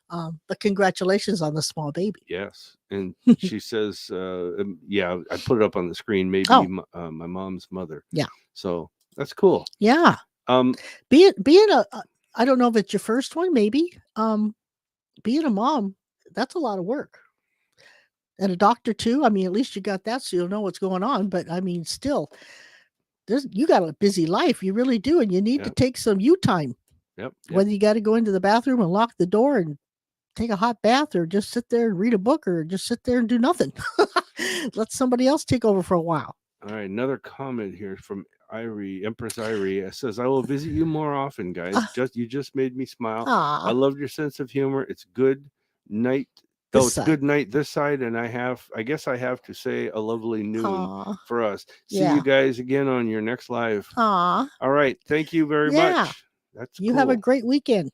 [SPEAKER 2] but congratulations on the small baby.
[SPEAKER 1] Yes. And she says, I put it up on the screen. Maybe my mom's mother.
[SPEAKER 2] Yeah.
[SPEAKER 1] So that's cool.
[SPEAKER 2] Yeah. Being a I don't know if it's your first one, maybe. Being a mom, that's a lot of work. And a doctor too. I mean, at least you got that, so you'll know what's going on. But I mean, still, you got a busy life. You really do, and you need to take some you time.
[SPEAKER 1] Yep.
[SPEAKER 2] Whether you got to go into the bathroom and lock the door and take a hot bath, or just sit there and read a book, or just sit there and do nothing. Let somebody else take over for a while.
[SPEAKER 1] All right, another comment here from Empress Irie. It says, I will visit you more often, guys. You just made me smile. I loved your sense of humor. It's good night. It's good night this side, and I guess I have to say a lovely noon for us. See you guys again on your next live. All right, thank you very much. That's
[SPEAKER 2] you
[SPEAKER 1] cool.
[SPEAKER 2] Have a great weekend.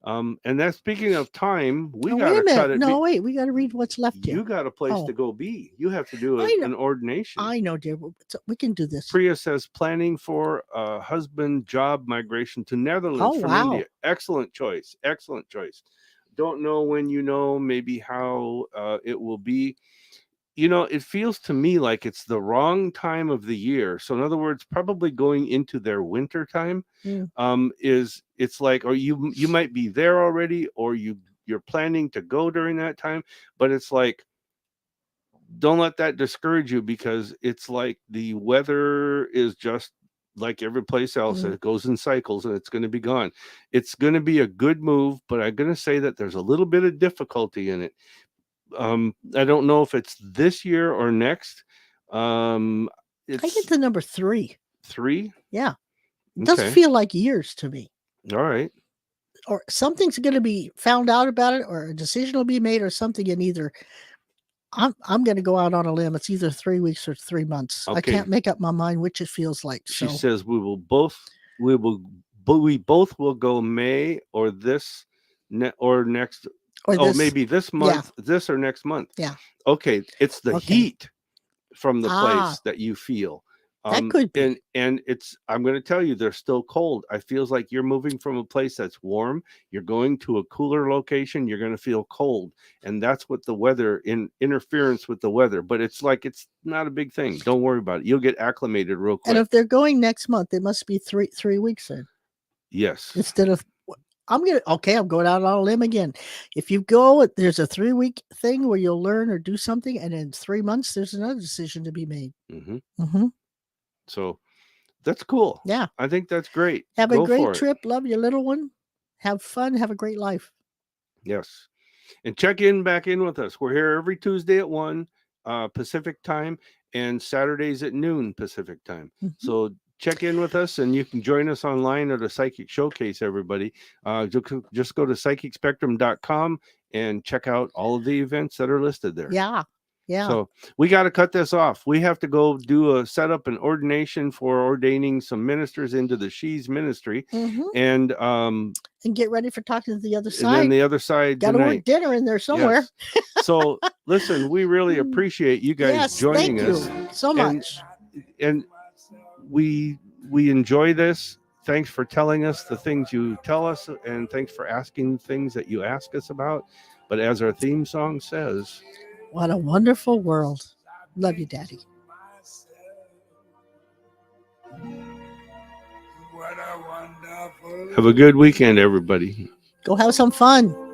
[SPEAKER 1] And that's, speaking of time, we gotta cut it.
[SPEAKER 2] No, wait, we gotta read what's left here.
[SPEAKER 1] You got a place to go be. You have to do an ordination.
[SPEAKER 2] I know, dear. We can do this.
[SPEAKER 1] Priya says, planning for a husband job migration to Netherlands from India. Excellent choice. Excellent choice. Don't know when, maybe how it will be. It feels to me like it's the wrong time of the year. So in other words, probably going into their winter time, it's like, or you might be there already, or you're planning to go during that time, but it's like, don't let that discourage you, because it's like the weather is just like every place else. It goes in cycles, and it's going to be gone. It's going to be a good move, but I'm going to say that there's a little bit of difficulty in it. I don't know if it's this year or next. I
[SPEAKER 2] get the number 3.
[SPEAKER 1] 3?
[SPEAKER 2] Yeah. It doesn't feel like years to me.
[SPEAKER 1] All right.
[SPEAKER 2] Or something's going to be found out about it, or a decision will be made, or something. And either I'm going to go out on a limb. It's either 3 weeks or 3 months. Okay. I can't make up my mind which it feels like.
[SPEAKER 1] She says we both will go May or this or next. Maybe this month, this or next month.
[SPEAKER 2] Yeah.
[SPEAKER 1] Okay. It's the heat from the place that you feel.
[SPEAKER 2] That could be.
[SPEAKER 1] And I'm going to tell you, they're still cold. I feels like you're moving from a place that's warm. You're going to a cooler location. You're going to feel cold. And that's what the weather, interference with the weather. But it's like, it's not a big thing. Don't worry about it. You'll get acclimated real quick.
[SPEAKER 2] And if they're going next month, it must be three weeks then.
[SPEAKER 1] Yes.
[SPEAKER 2] Instead of, I'm going out on a limb again. If you go, there's a 3-week thing where you'll learn or do something, and in 3 months, there's another decision to be made.
[SPEAKER 1] So that's cool.
[SPEAKER 2] Yeah.
[SPEAKER 1] I think that's great.
[SPEAKER 2] Have a great trip. Love your little one. Have fun. Have a great life.
[SPEAKER 1] Yes. And back in with us. We're here every Tuesday at 1 Pacific time, and Saturdays at noon Pacific time. So check in with us, and you can join us online at a Psychic Showcase, everybody. Just go to psychicspectrum.com and check out all of the events that are listed there.
[SPEAKER 2] Yeah. Yeah.
[SPEAKER 1] So we got to cut this off. We have to go set up an ordination for ordaining some ministers into the She's ministry, and
[SPEAKER 2] get ready for talking to the other side.
[SPEAKER 1] And then the other side,
[SPEAKER 2] got to work dinner in there somewhere.
[SPEAKER 1] Yes. So listen, we really appreciate you guys joining us.
[SPEAKER 2] Thank you so much.
[SPEAKER 1] And we enjoy this. Thanks for telling us the things you tell us, and thanks for asking things that you ask us about. But as our theme song says,
[SPEAKER 2] what a wonderful world. Love you, Daddy.
[SPEAKER 1] Have a good weekend, everybody.
[SPEAKER 2] Go have some fun.